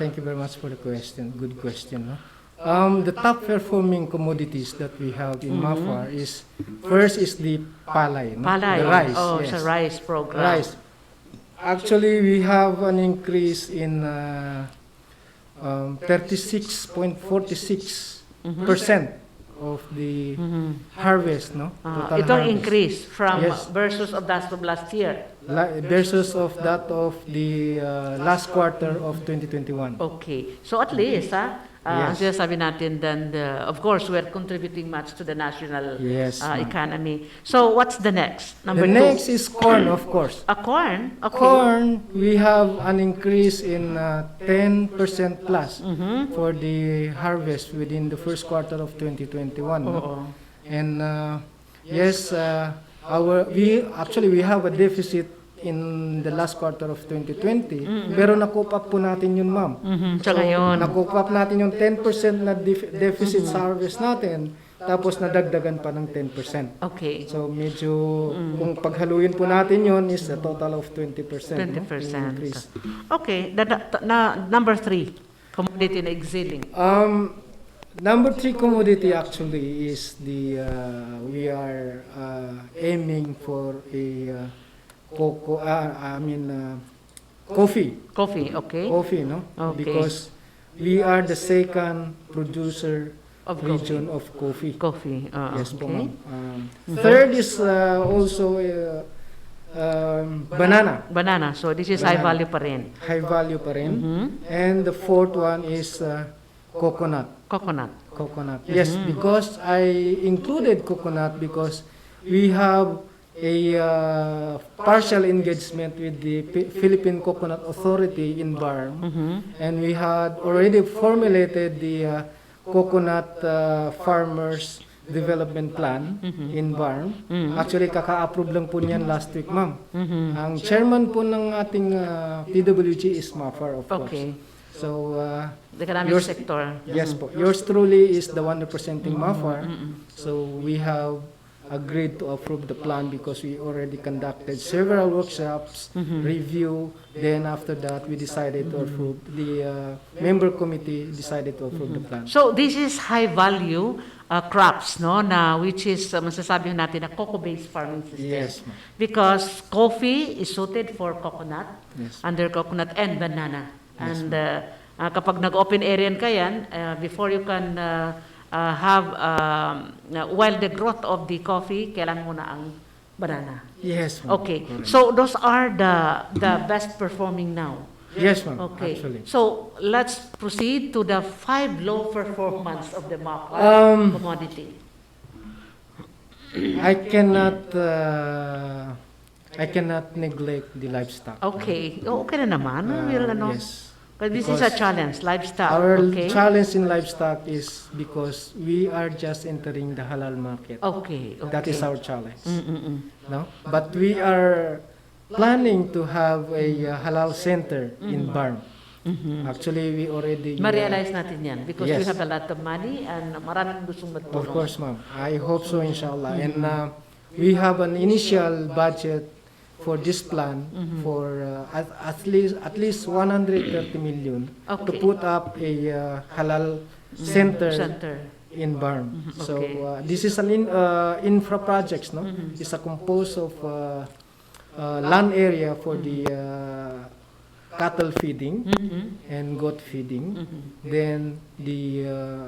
Thank you very much for the question. Good question. No? The top performing commodities that we have in MAFAR is, first is the palay. No? Palay. The rice. Oh, yes. sa rice program. Rice. Actually, we have an increase in 36.46% of the harvest, no? Total Itong harvest. increase from Yes. versus of that of last year. Versus of that of the last quarter of 2021. Okay. So at least, ang Yes. sinasabi natin, then of course, we're contributing much to the national Yes, ma'am. economy. So what's the next? Number The 2. next is corn, of course. Corn? Okay. Corn, we have an increase in 10% plus for the harvest within the first quarter of 2021. No? And yes, we have a deficit in the last quarter of 2020, pero nakup up po natin yun, ma'am. So ngayon. Nakup up natin yung 10% na deficit sa harvest natin, tapos nadagdagan pa ng 10%. Okay. So medyo, kung paghaluin po natin yun, is a total of 20%. 20%. Increase. Okay. Number 3, commodity na exiling. Number 3 commodity actually is we are aiming for a coffee. Coffee, okay. Coffee, no? Okay. Because we are the second producer Of region of coffee. Coffee, Yes, po, okay. ma'am. Third is also banana. Banana, so this is Banana. high value pa rin. High value pa rin. Mhm. And the fourth one is coconut. Coconut. Coconut. Yes, because I included coconut because we have a partial engagement with the Philippine Coconut Authority in BARM, and we had already formulated the coconut farmers development plan in BARM. Actually, kaka-approve lang po niyan last week, ma'am. Ang chairman po ng ating PWG is MAFAR, of course. Okay. So, The economic yours- sector. yes po. Yours truly is the one representing MAFAR. So, we have agreed to approve the plan because we already conducted several workshops, review. Then after that, we decided to approve. The member committee decided to approve the plan. So this is high value crops, no, na which is masasabi natin na cocoa-based farming system. Yes, ma'am. Because coffee is suited for coconut, Yes. under coconut and banana. And kapag nag-open area ka yan, before you can have while the growth of the coffee, kailangan mo na ang banana. Yes, ma'am. Okay. Correct. So those are the best performing now. Yes, ma'am. Okay. Actually. So let's proceed to the 5 low performance of the MAPA commodity. I cannot neglect the livestock. Okay. Okay na naman. We'll, ano, Yes. But this is a challenge, livestock. Our Okay. challenge in livestock is because we are just entering the halal market. Okay. Okay. That is our challenge. No? But we are planning to have a halal center in BARM. Actually, we already... Ma-realize natin yan because we Yes. have a lot of money and maraming gustong matulong. Of course, ma'am. I hope so, inshallah. And we have an initial budget for this plan for at least 130 million to Okay. put up a halal center in BARM. So Okay. this is an infra projects, no? It's a composed of land area for the cattle feeding and goat feeding. Then the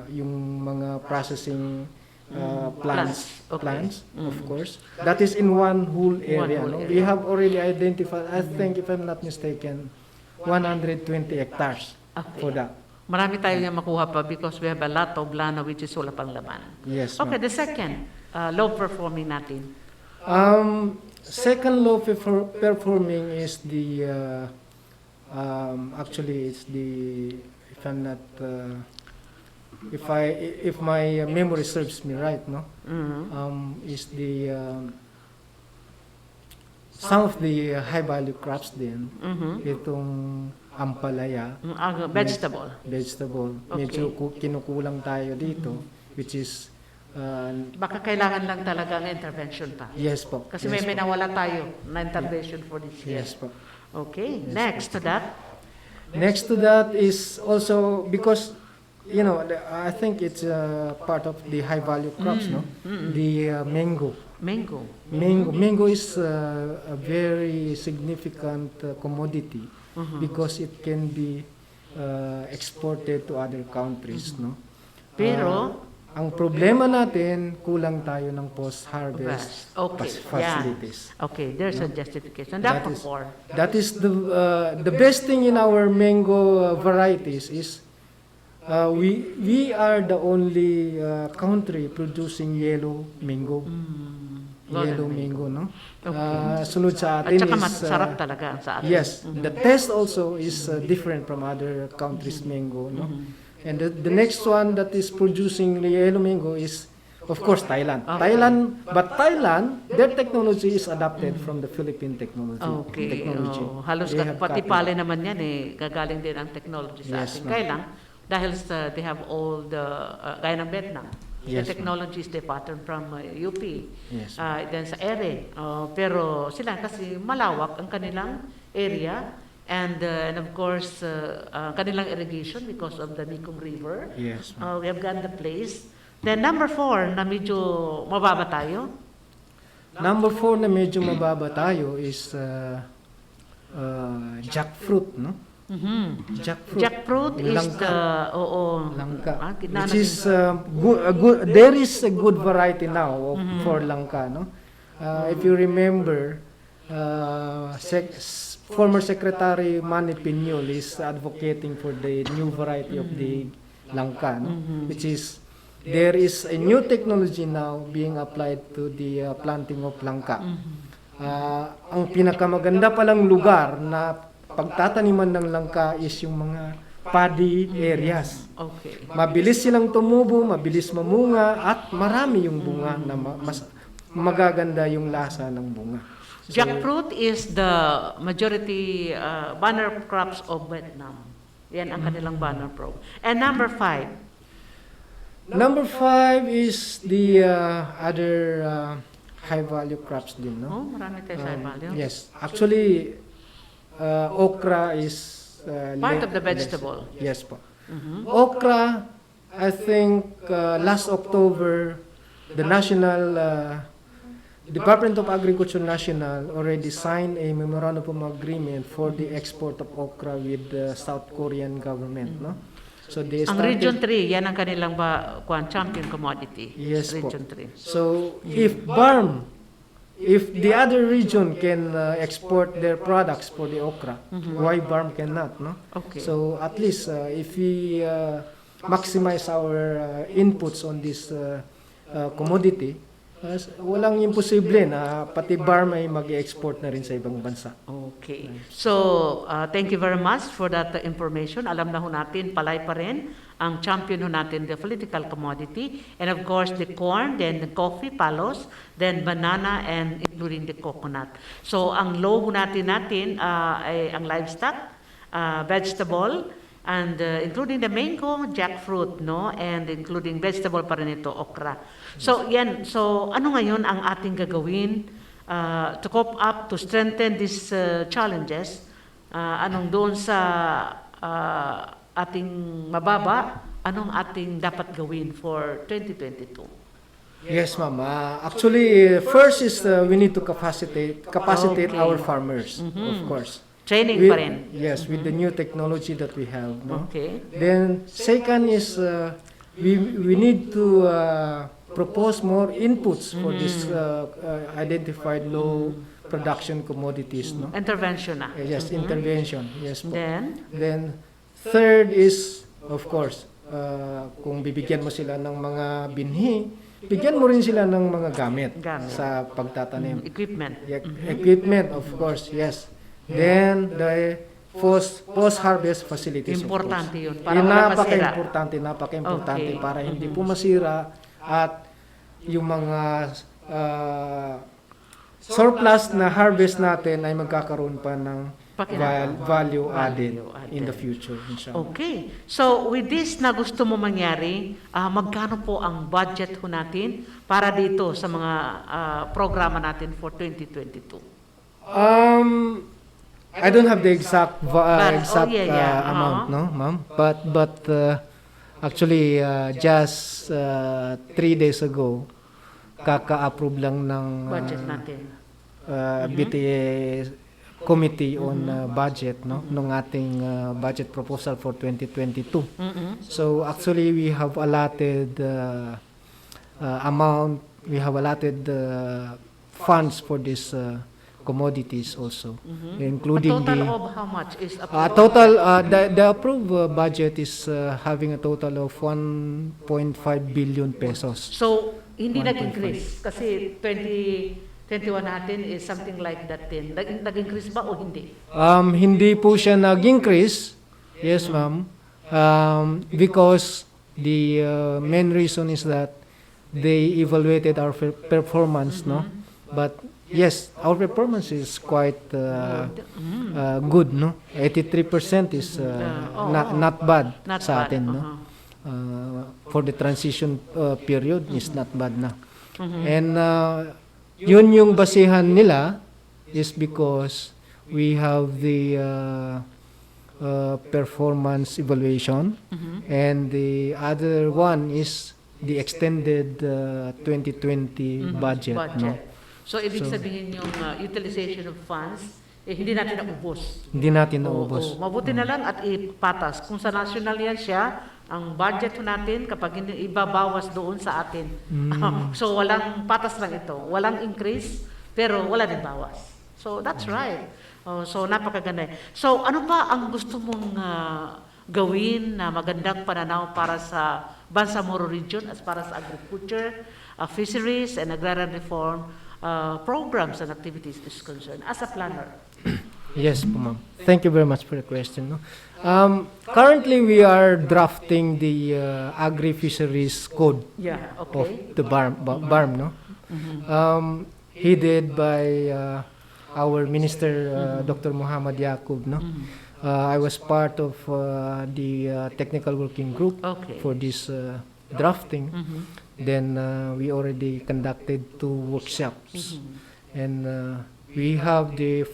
yung mga processing plants, Okay. of course. That is in one whole area. whole No? area. We have already identified, I think if I'm not mistaken, 120 hectares Okay. for that. Marami tayo yung makuha pa because we have a lot of lana which is wala pang laman. Yes, Okay, ma'am. the second, low performing natin. Second low performing is the actually it's the, if I'm not if my memory serves me right, no, is the some of the high value crops din, itong ampalaya, Vegetable. vegetable, Okay. medyo kinukulang tayo dito, which is Baka kailangan lang talaga ng intervention pa. yes po. Kasi yes may po. nawala tayo na intervention for this year. Yes po. Okay, next to that. Next to that is also because, you know, I think it's part of the high value crops, no? The mango. Mango. Mango is a very significant commodity because it can be exported to other countries, no? Pero, Ang problema natin, kulang tayo ng post-harvest okay, facilities. yeah. Okay, there's a justification. That Dapat is- for. That is the best thing in our mango varieties is we are the only country producing yellow mango. Yellow golden mango, no? Okay. Sunod sa At atin saka is masarap talaga sa atin. yes, the taste also is different from other countries' mango, no? And the next one that is producing the yellow mango is, of course, Thailand. Thailand, their technology is adapted from the Philippine technology. Okay. Halos They have pati copied. pala naman yan gagaling din ang technology sa Yes, atin. ma'am. Kaya lang, dahil they have all the, gaya ng Vietnam, Yes, the technologies they pattern from UP, Yes, then sa ere. Pero sila kasi malawak ang kanilang area and of course, kanilang irrigation because of the Mekong River. Yes, We have got the place. Then number 4, na medyo mababa tayo. Number 4 na medyo mababa tayo is jackfruit, no? Jackfruit. Jackfruit is Langka. Langka. Langka. Which is there is a good variety now for langka, no? If you remember, former Secretary Manny Piñol is advocating for the new variety of the langka, no? Which is there is a new technology now being applied to the planting of langka. Ang pinakamaganda palang lugar na pagtataniman ng langka is yung mga paddy areas. Okay. Mabilis silang tumubo, mabilis mamunga, at marami yung bunga na mas magaganda yung lasa ng bunga. Jackfruit is the majority banner crops of Vietnam. Yan ang kanilang banner crop. And number 5. Number 5 is the other high value crops din, no? Oh, marami tayo sa value. Yes. Actually, okra is Part of the vegetable. Yes po. Okra, I think last October, the National Department of Agriculture National already signed a memorandum of agreement for the export of okra with the South Korean government, no? So they Ang started, Region 3, yan ang kanilang champion commodity. Yes Region po. 3. So if the other region can export their products for the okra, why BARM cannot, no? Okay. So at least if we maximize our inputs on this commodity, walang imposible na pati BARM ay mag-export na rin sa ibang bansa. Okay. So, thank you very much for that information. Alam na ho natin, palay pa rin ang champion ho natin, the political commodity. And of course, the corn, then the coffee, palos, then banana, and including the coconut. So, ang low ho natin ay ang livestock, vegetable, and including the mango, jackfruit, no? And including vegetable pa rin ito, okra. So, yan. So, ano ngayon ang ating gagawin to cope up, to strengthen these challenges? Anong doon sa ating mababa, anong ating dapat gawin for 2022? Yes, ma'am. Actually, first is we need to capacitate Okay. our farmers, of course. Training pa rin. Yes, with the new technology that we have. No? Okay. Then, second is we need to propose more inputs for this identified low production commodities. No? Intervention na. Yes, intervention. Yes po. Then, Third is, of course, kung bibigyan mo sila ng mga binhi, bigyan mo rin sila ng mga gamit. Sa pagtatanim. Equipment. Equipment, of course, yes. Then, the post-harvest facilities, Importante of yun, course. para wala masira. Napaka-importante Okay. para hindi po masira at yung mga surplus na harvest natin ay magkakaroon pa ng value added in the future, inshallah. Okay. So, with this na gusto mo mangyari, magkano po ang budget ho natin para dito sa mga programa natin for 2022? I don't have the exact amount, Uh-huh. no, ma'am. But actually, just 3 days ago, kaka-approve lang ng Budget natin. BTA Committee on Budget, no, ng ating budget proposal for 2022. So actually, we have allotted amount, we have allotted funds for this commodities also, including A total of how much is approved? the approved budget is having a total of 1.5 billion pesos. So, hindi nag-increase kasi 2021 natin is something like that din. Nag-increase ba o hindi? Hindi po siya nag-increase. Yes, ma'am. Because the main reason is that they evaluated our performance, no? But yes, our performance is quite good, no? 83% is not bad Not sa bad, atin, no? For the transition period is not bad na. And yun yung basihan nila is because we have the performance evaluation, and the other one is the extended 2020 budget, no? So, ibig sabihin yung utilization of funds, hindi natin naubos. Hindi natin Oo, naubos. mabuti na lang at ipatas. Kung sa national yan siya, ang budget po natin kapag hindi ibabawas doon sa atin. So walang patas lang ito. Walang increase, pero wala din bawas. So that's right. So napakaganda. So ano pa ang gusto mong gawin na magandang pananaw para sa Bangsamoro region as para sa agriculture, fisheries, and agrarian reform programs and activities is concerned as a planner? Yes po, ma'am. Thank you very much for the question. No? Currently, we are drafting the agri-fisheries code of the BARM, no? Headed by our Minister, Dr. Muhammad Yaqub, no? I was part of the technical working group for this drafting. Then we already conducted 2 workshops. And we have the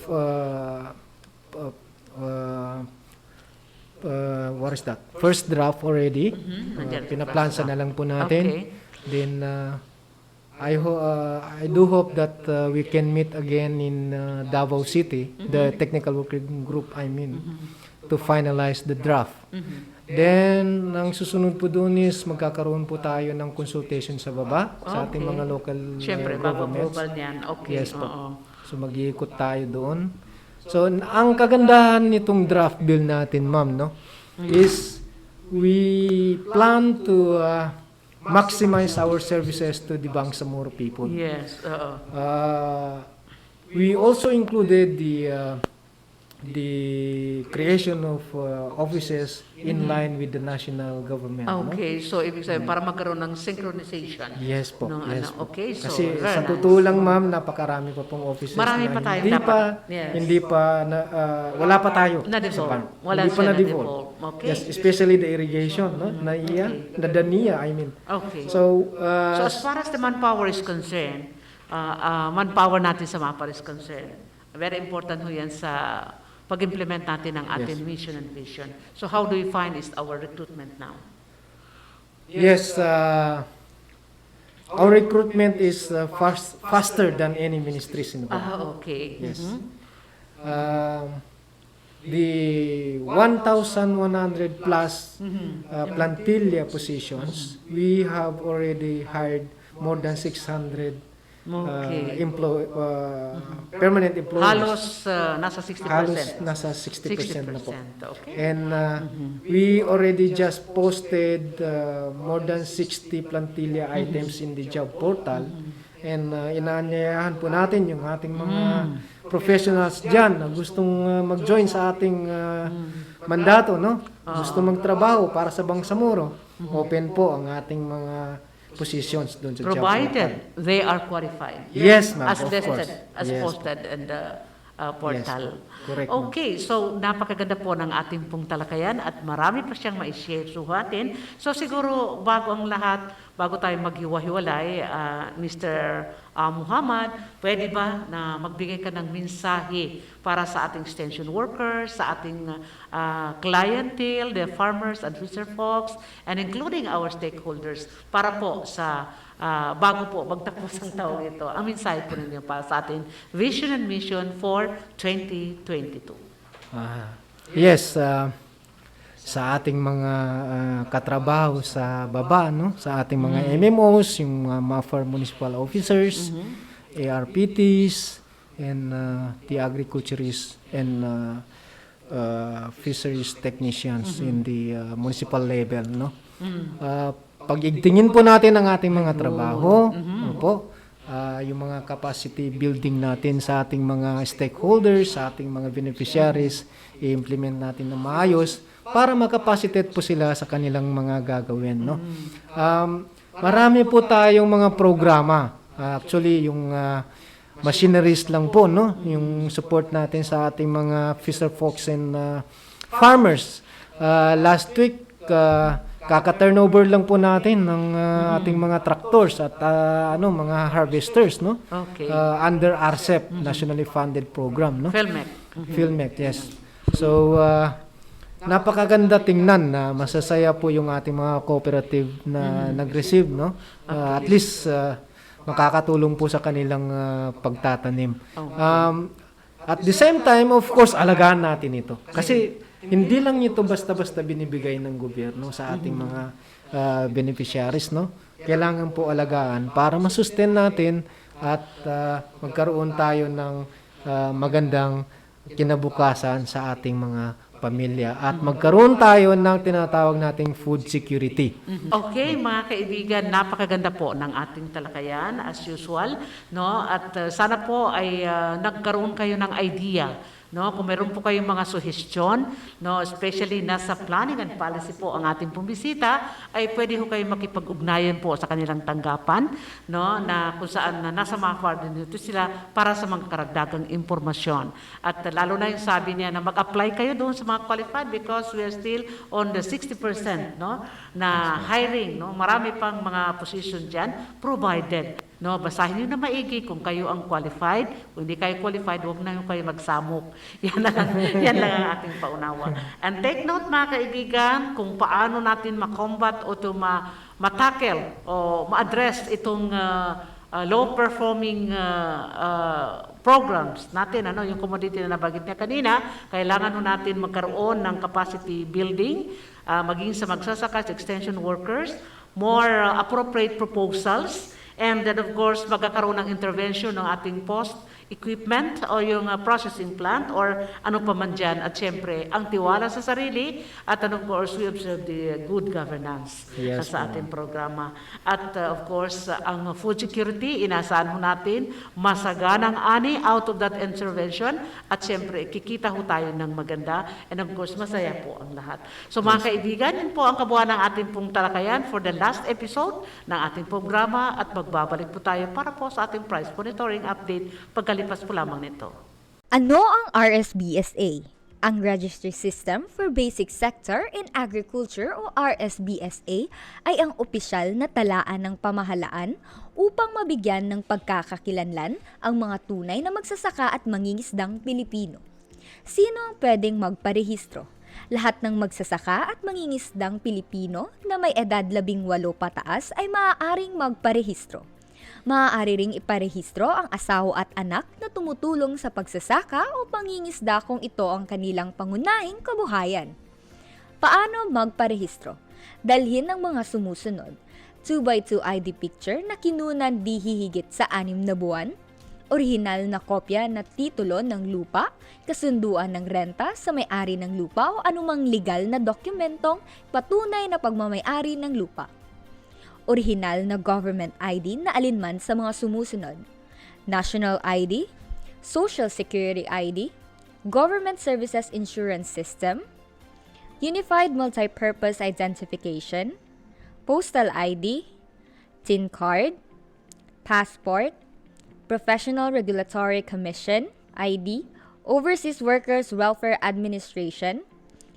what is that? First draft already. Pinaplansa na lang po natin. Then I do hope that we can meet again in Davao City, the technical working group to finalize the draft. Then, ang susunod po doon is magkakaroon po tayo ng consultation sa baba, sa ating mga local governments. Yes po. So, mag-iikot tayo doon. So, ang kagandahan nitong draft bill natin, ma'am, no, is we plan to maximize our services to the Bangsamoro people. Yes. We also included the creation of offices in line with the national government. Okay, so ibig sabihin para magkaroon ng synchronization. Yes po. No, Yes po. okay, so kasi very sa nice. totoo lang, ma'am, napakarami pa pong offices Marami na pa tayong hindi dapat. pa Yes. hindi pa wala pa tayo Na-devolve. sa BARM. Wala Hindi pa siya na-devolve. na-devolve. Okay. Yes, especially the irrigation, no? Nadania, Okay. So, So as far as the manpower is concerned, manpower natin sa MAPAR is concerned, very important ho yan sa pag-implement natin ng ating mission and vision. So how do we find is our recruitment now? yes, our recruitment is faster than any ministries in the BARM. Okay. Yes. The 1,100 plus plantilla positions, we have already hired more than 600 permanent employees. Halos nasa 60%. Halos nasa 60% na po. Okay. And we already just posted more than 60 plantilla items in the job portal. And inaanyayahan po natin yung ating mga professionals dyan na gustong mag-join sa ating mandato, no? Gusto magtrabaho para sa Bangsamoro. Open po ang ating mga positions doon sa job portal. Provided they are qualified. Yes, ma'am, As of listed, course. as Yes. posted in the portal. Correct, ma'am. Okay, so napakaganda po ng ating pong talakayan at marami pa siyang ma-share suhatin. So siguro bago ang lahat, bago tayo maghiwa-hiwalay, Mr. Muhammad, pwede ba na magbigay ka ng mensahe para sa ating extension workers, sa ating clientele, the farmers and fisher folks, and including our stakeholders para po sa bago po magtapos ang taong ito, ang mensahe po ninyo para sa ating vision and mission for 2022. Yes, sa ating mga katrabaho sa baba, no? Sa ating mga MMOs, yung mga MAFAR municipal officers, ARPTs, and the agriculturists and fisheries technicians in the municipal level, no? Pag-igtingin po natin ang ating mga trabaho, yung mga capacity building natin sa ating mga stakeholders, sa ating mga beneficiaries, i-implement natin na maayos para makapacitate po sila sa kanilang mga gagawin, no? Marami po tayong mga programa. Actually, yung machineries lang po, no? Yung support natin sa ating mga fisher folks and farmers. Last week, kaka-turnover lang po natin ng ating mga tractors at mga harvesters, no? Okay. Under RCEP, Nationally Funded Program, no? PhilMec, yes. So, napakaganda tingnan na masasaya po yung ating mga cooperative na nag-receive, no? At least makakatulong po sa kanilang pagtatanim. At the same time, of course, alagaan natin ito. Kasi hindi lang ito basta-basta binibigay ng gobyerno sa ating mga beneficiaries, no? Kailangan po alagaan para masustain natin at magkaroon tayo ng magandang kinabukasan sa ating mga pamilya at magkaroon tayo ng tinatawag nating food security. Okay, mga kaibigan, napakaganda po ng ating talakayan as usual, no? At sana po ay nagkaroon kayo ng idea, no? Kung meron po kayong mga suggestion, no, especially nasa planning and policy po ang ating bumisita, ay pwede ho kayo makipag-ugnayan po sa kanilang tanggapan, no, na kung saan nasa mga coordinator sila para sa mga karagdagang impormasyon. At lalo na yung sabi niya na mag-apply kayo doon sa mga qualified because we are still on the 60%, no, na hiring, no. Marami pang mga position diyan provided. No, basahin niyo na maigi kung kayo ang qualified. Kung hindi kayo qualified, huwag na yung kayo magsamok. Yan lang ang ating paunawa. And take note mga kaibigan, kung paano natin makombat o matackle o ma-address itong low-performing programs natin, yung commodity na nabagit niya kanina, kailangan natin magkaroon ng capacity building, maging sa magsasaka, sa extension workers, more appropriate proposals, and then of course, magkakaroon ng intervention ng ating post-equipment o yung processing plant or ano pa man dyan. At syempre, ang tiwala sa sarili at of course, we observe the good governance sa ating programa. At of course, ang food security, inasahan ho natin masaganang ani out of that intervention at syempre, kikita ho tayo ng maganda and of course, masaya po ang lahat. So mga kaibigan, yun po ang kabuuan ng ating pong talakayan for the last episode ng ating programa at magbabalik po tayo para po sa ating price monitoring update pagkalipas po lamang nito. Ano ang RSBSA? Ang Registry System for Basic Sector in Agriculture o RSBSA ay ang opisyal na talaan ng pamahalaan upang mabigyan ng pagkakakilanlan ang mga tunay na magsasaka at mangingisdang Pilipino. Sino ang pwedeng magparehistro? Lahat ng magsasaka at mangingisdang Pilipino na may edad 18 pataas ay maaaring magparehistro. Maaari ring iparehistro ang asawa at anak na tumutulong sa pagsasaka o pangingisda kung ito ang kanilang pangunahing kabuhayan. Paano magparehistro? Dalhin ang mga sumusunod: 2x2 ID picture na kinunan di hihigit sa 6 na buwan, orihinal na kopya na titulo ng lupa, kasunduan ng renta sa may-ari ng lupa o anumang legal na dokumentong patunay na pagmamay-ari ng lupa. Orihinal na government ID na alinman sa mga sumusunod: National ID, Social Security ID, Government Services Insurance System, Unified Multipurpose Identification, Postal ID, TIN card, passport, Professional Regulatory Commission, ID, Overseas Workers Welfare Administration,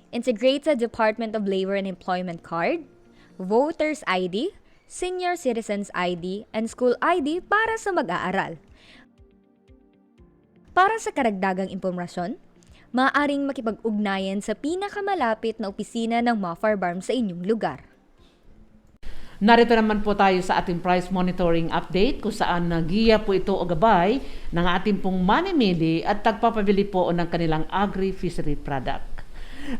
Integrated Department of Labor and Employment card, Voters ID, Senior Citizens ID, and School ID para sa mag-aaral. Para sa karagdagang impormasyon, maaaring makipag-ugnayan sa pinakamalapit na opisina ng Mafar Barm sa inyong lugar. Narito naman po tayo sa ating price monitoring update kung saan nagiya po ito o gabay ng ating pong mamimili at tagpapabili po ng kanilang agri-fishery product.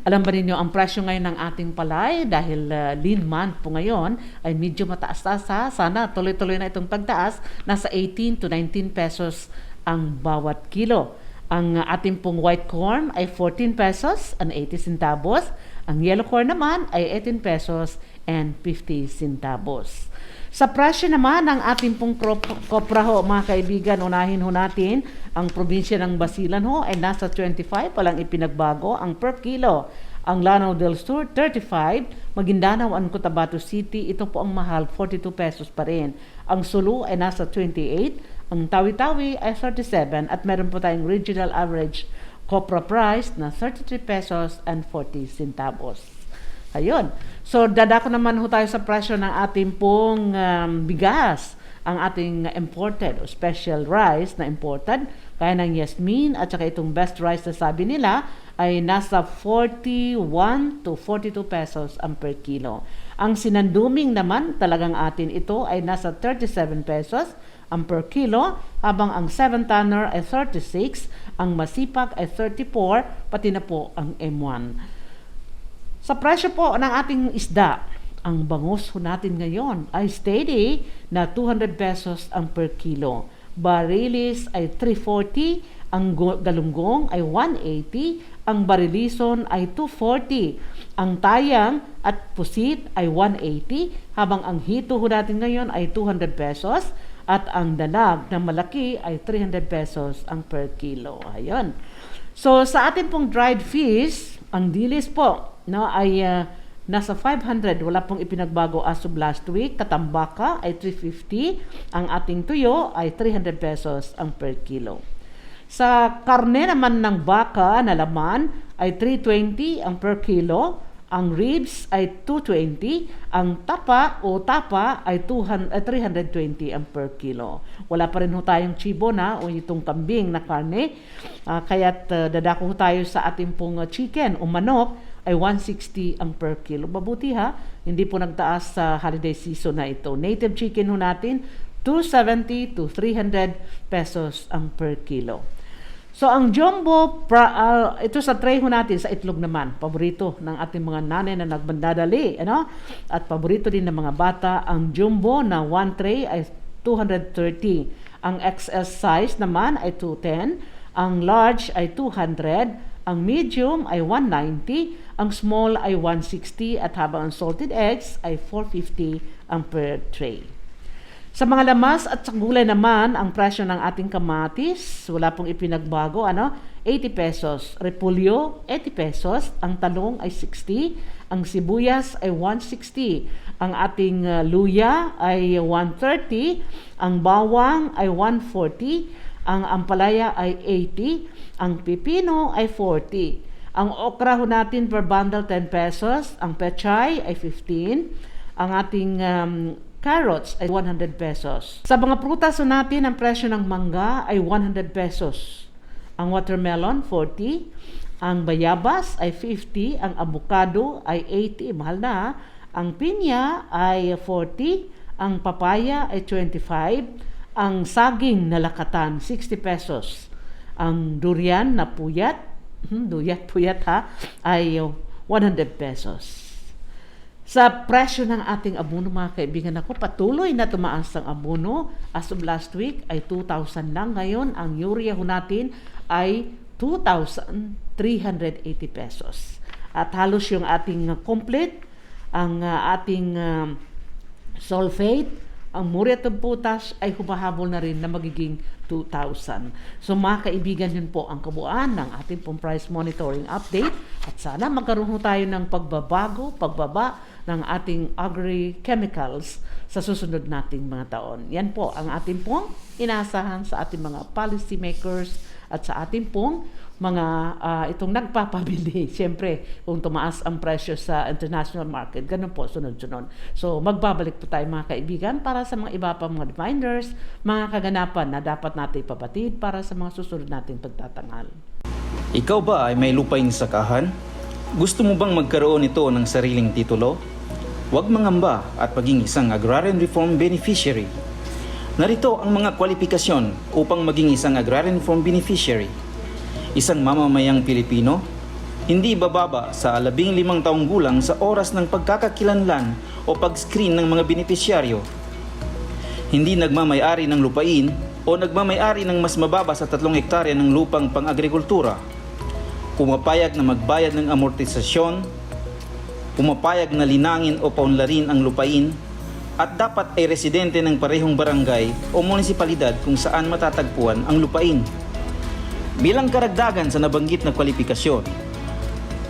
Alam ba ninyo ang presyo ngayon ng ating palay dahil lean month po ngayon ay medyo mataas-taas ha. Sana tuloy-tuloy na itong pagtaas. Nasa 18 to 19 pesos ang bawat kilo. Ang ating pong white corn ay 14 pesos and 80 centavos. Ang yellow corn naman ay 18 pesos and 50 centavos. Sa presyo naman ng ating pong kopra ho, mga kaibigan, unahin ho natin ang probinsya ng Basilan ho ay nasa 25, walang ipinagbago ang per kilo. Ang Lanao del Sur, 35. Maguindanao and Cotabato City, ito po ang mahal, 42 pesos pa rin. Ang Sulu ay nasa 28. Ang Tawi-Tawi ay 37. At meron po tayong regional average copra price na 33 pesos and 40 centavos. Ayun. So, dadako naman ho tayo sa presyo ng ating pong bigas. Ang ating imported o special rice na imported, kaya ng Yasmin at saka itong best rice na sabi nila, ay nasa 41 to 42 pesos ang per kilo. Ang sinanduming naman, talagang atin ito ay nasa 37 pesos ang per kilo, habang ang 7-tonner ay 36, ang masipag ay 34, pati na po ang M1. Sa presyo po ng ating isda, ang bangus ho natin ngayon ay steady na 200 pesos ang per kilo. Barilis ay 340, ang galunggong ay 180, ang barilison ay 240, ang tayang at pusit ay 180, habang ang hito ho natin ngayon ay 200 pesos, at ang dalag na malaki ay 300 pesos ang per kilo. Ayun. So sa ating pong dried fish, ang dilis po ay nasa 500, wala pong ipinagbago as of last week. Katambaka ay 350, ang ating tuyo ay 300 pesos ang per kilo. Sa karne naman ng baka na laman ay 320 ang per kilo, ang ribs ay 220, ang tapa ay 320 ang per kilo. Wala pa rin ho tayong chibo na o itong kambing na karne, kaya't dadako tayo sa ating pong chicken o manok ay 160 ang per kilo. Mabuti ha, hindi po nagtaas sa holiday season na ito. Native chicken ho natin, 270 to 300 pesos ang per kilo. So ang jumbo, ito sa tray ho natin, sa itlog naman, paborito ng ating mga nanay na nagbandadali, at paborito din ng mga bata. Ang jumbo na 1 tray ay 230, ang XS size naman ay 210, ang large ay 200, ang medium ay 190, ang small ay 160, at habang ang salted eggs ay 450 ang per tray. Sa mga lamas at sa gulay naman, ang presyo ng ating kamatis, wala pong ipinagbago, 80 pesos. Repolyo, 80 pesos. Ang talong ay 60. Ang sibuyas ay 160. Ang ating luya ay 130. Ang bawang ay 140. Ang ampalaya ay 80. Ang pipino ay 40. Ang okra ho natin per bundle 10 pesos. Ang pechay ay 15. Ang ating carrots ay 100 pesos. Sa mga prutas natin, ang presyo ng mangga ay 100 pesos. Ang watermelon, 40. Ang bayabas ay 50. Ang avocado ay 80. Mahal na. Ang pinya ay 40. Ang papaya ay 25. Ang saging na lakatan, 60 pesos. Ang durian na puyat, puyat ay 100 pesos. Sa presyo ng ating abono, mga kaibigan ako, patuloy na tumaas ang abono. As of last week ay 2,000 lang. Ngayon, ang urea ho natin ay 2,380 pesos. At halos yung ating complete, ang ating sulfate, ang muriat ng potash ay humahabol na rin na magiging 2,000. So mga kaibigan, yun po ang kabuuan ng ating pong price monitoring update. At sana magkaroon tayo ng pagbaba ng ating agri-chemicals sa susunod nating mga taon. Yan po ang ating pong inaasahan sa ating mga policy makers at sa ating pong mga itong nagpapabili. Siyempre, kung tumaas ang presyo sa international market, ganun po, sunod-sunod. So, magbabalik po tayo mga kaibigan para sa mga iba pa mga reminders, mga kaganapan na dapat natin ipabatid para sa mga susunod nating pagtatangal. Ikaw ba ay may lupaing sakahan? Gusto mo bang magkaroon ito ng sariling titulo? Huwag mangamba at maging isang Agrarian Reform Beneficiary. Narito ang mga kwalifikasyon upang maging isang Agrarian Reform Beneficiary. Isang mamamayang Pilipino, hindi bababa sa 15 taong gulang sa oras ng pagkakakilanlan o pag-screen ng mga benepisyaryo. Hindi nagmamay-ari ng lupain o nagmamay-ari ng mas mababa sa 3 hektarya ng lupang pang-agrikultura. Pumapayag na magbayad ng amortisasyon, pumapayag na linangin o paunlarin ang lupain, at dapat ay residente ng parehong barangay o munisipalidad kung saan matatagpuan ang lupain. Bilang karagdagan sa nabanggit na kwalifikasyon,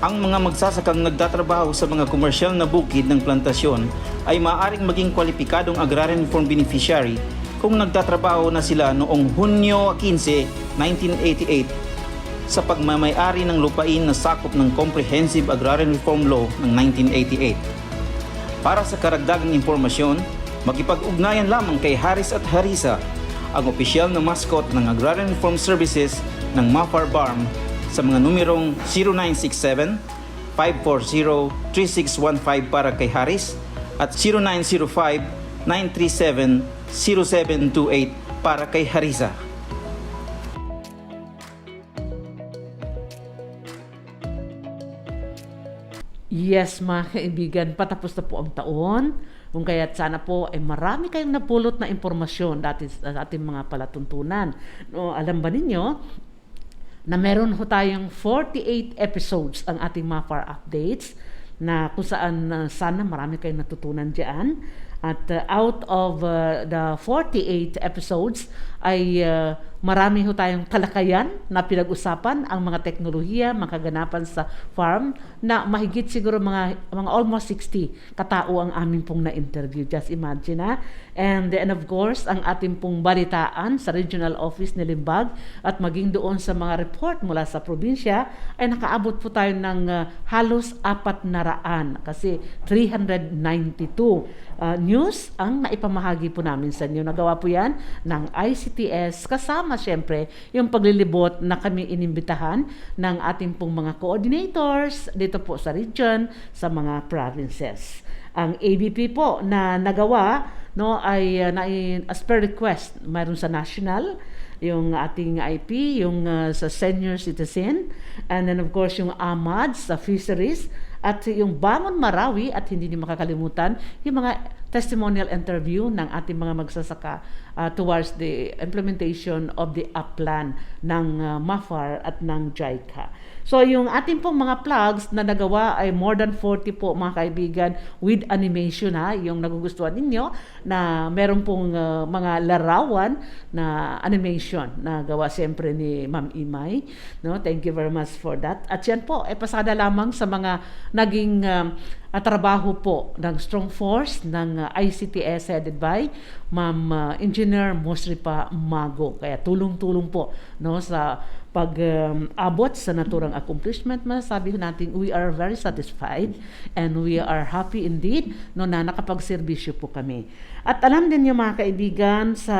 ang mga magsasakang nagtatrabaho sa mga komersyal na bukid ng plantasyon ay maaaring maging kwalipikadong Agrarian Reform Beneficiary kung nagtatrabaho na sila noong Hunyo 15, 1988 sa pagmamay-ari ng lupain na sakop ng Comprehensive Agrarian Reform Law ng 1988. Para sa karagdagang impormasyon, makipag-ugnayan lamang kay Harris at Harisa, ang opisyal na mascot ng Agrarian Reform Services ng Mafar Barm sa mga numerong 0967-540-3615 para kay Haris at 0905-937-0728 para kay Harisa. Yes, mga kaibigan, patapos na po ang taon. Kung kaya't sana po ay marami kayong napulot na impormasyon dati sa ating mga palatuntunan. No, alam ba ninyo na meron ho tayong 48 episodes ang ating MAFAR updates na kung saan sana marami kayong natutunan diyan. At out of the 48 episodes ay marami ho tayong talakayan na pinag-usapan ang mga teknolohiya, mga kaganapan sa farm na mahigit siguro mga almost 60 katao ang aming pong na-interview. Just imagine ha. And of course, ang ating pong balitaan sa regional office ni Limbag at maging doon sa mga report mula sa probinsya ay nakaabot po tayo ng halos 400 kasi 392 news ang naipamahagi po namin sa inyo. Nagawa po yan ng ICTS kasama siyempre yung paglilibot na kami inimbitahan ng ating pong mga coordinators dito po sa region, sa mga provinces. Ang ABP po na nagawa ay as per request, mayroon sa national, yung ating IP, yung sa senior citizen, and then of course yung AMAD sa fisheries, at yung Bangon Marawi, at hindi niyo makakalimutan yung mga testimonial interview ng ating mga magsasaka towards the implementation of the plan ng MAFAR at ng JICA. So yung ating pong mga plugs na nagawa ay more than 40 po mga kaibigan with animation ha, yung nagugustuhan ninyo na meron pong mga larawan na animation na gawa siyempre ni Ma'am Imay. No, thank you very much for that. At yan po ay pasada lamang sa mga naging trabaho po ng Strong Force ng ICTS headed by Ma'am Engineer Mosripa Mago. Kaya tulong-tulong po sa pag-abot sa naturang accomplishment. Masasabi natin we are very satisfied and we are happy indeed na nakapagserbisyo po kami. At alam din niyo mga kaibigan, sa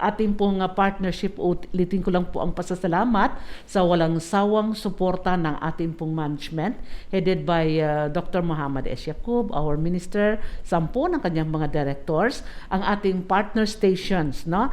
ating pong partnership, ulitin ko lang po ang pasasalamat sa walang sawang suporta ng ating pong management headed by Dr. Muhammad S. Yaqub, our minister, 10 ng kanyang mga directors, ang ating partner stations na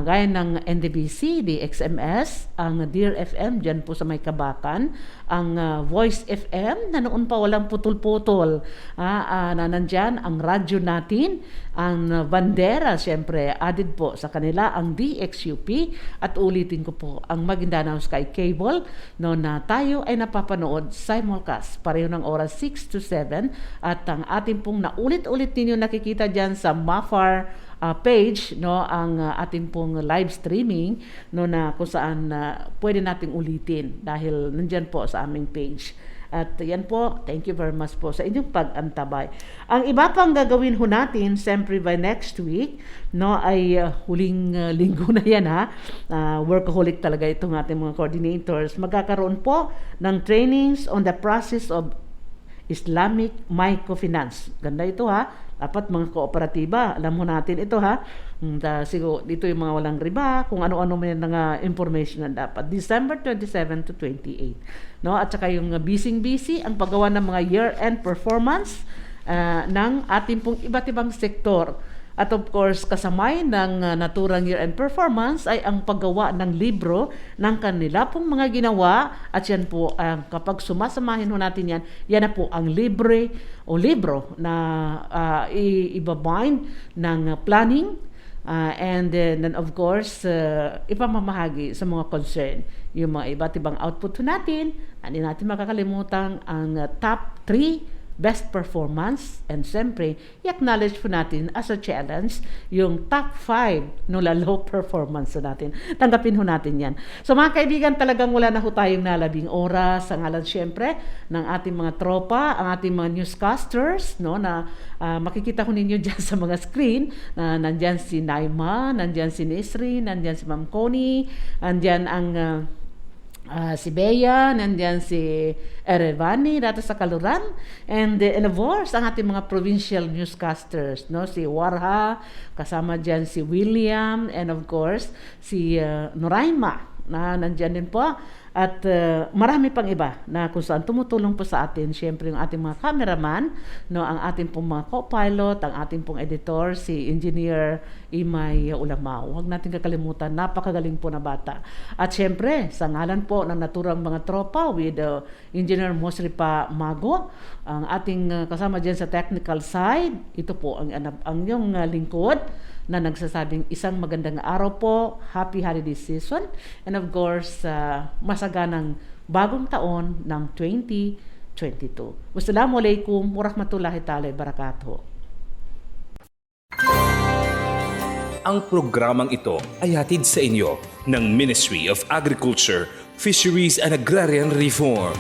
gaya ng NDBC, DXMS, ang Dear FM dyan po sa may Kabakan, ang Voice FM na noon pa walang putol-putol, na nandyan ang radyo natin, ang Bandera, siyempre added po sa kanila ang DXUP, at ulitin ko po ang Maguindanao Sky Cable na tayo ay napapanood simulcast pareho ng oras 6 to 7, at ang ating pong naulit-ulit ninyo nakikita dyan sa MAFAR page ang ating pong live streaming na kung saan pwede nating ulitin dahil nandyan po sa aming page. At yan po, thank you very much po sa inyong pag-antabay. Ang iba pang gagawin ho natin, siyempre by next week, ay huling linggo na yan ha. Workaholic talaga itong ating mga coordinators. Magkakaroon po ng trainings on the process of Islamic Microfinance. Ganda ito ha. Dapat mga kooperatiba, alam mo natin ito ha. Siguro dito yung mga walang riba, kung ano-ano man yung information na dapat. December 27 to 28. At saka yung busy ang paggawa ng mga year-end performance ng ating pong iba't ibang sektor. At of course, kasamay ng naturang year-end performance ay ang paggawa ng libro ng kanila pong mga ginawa. At yan po, kapag sumasamahin ho natin yan na po ang libro na ibabind ng planning. And then of course, ipamamahagi sa mga concern yung mga iba't ibang output natin. Hindi natin makakalimutan ang top 3 best performance, and siyempre i-acknowledge po natin as a challenge yung top 5 nula low performance natin. Tanggapin ho natin yan. So mga kaibigan, talagang wala na ho tayong nalabing oras. Ang ngalan siyempre ng ating mga tropa, ang ating mga newscasters na makikita ko ninyo dyan sa mga screen. Nandyan si Naima, nandyan si Nisri, nandyan si Ma'am Connie, nandyan ang si Bea, nandiyan si Erevani dito sa Kaluran, and of course ang ating mga provincial newscasters, si Warha, kasama diyan si William, and of course si Noraima, na nandyan din po. At marami pang iba na kung saan tumutulong po sa atin. Siyempre yung ating mga cameraman, no, ang ating pong mga co-pilot, ang ating pong editor, si Engineer Imay Ulamao. Huwag natin kakalimutan, napakagaling po na bata. At siyempre, sa ngalan po ng naturang mga tropa with Engineer Mosripa Mago, ang ating kasama dyan sa technical side, ito po ang yung lingkod na nagsasabing isang magandang araw po, happy holiday season, and of course, masaganang bagong taon ng 2022. Wassalamualaikum warahmatullahi ta'ala wabarakatuh. Ang programang ito ay hatid sa inyo ng Ministry of Agriculture, Fisheries and Agrarian Reform.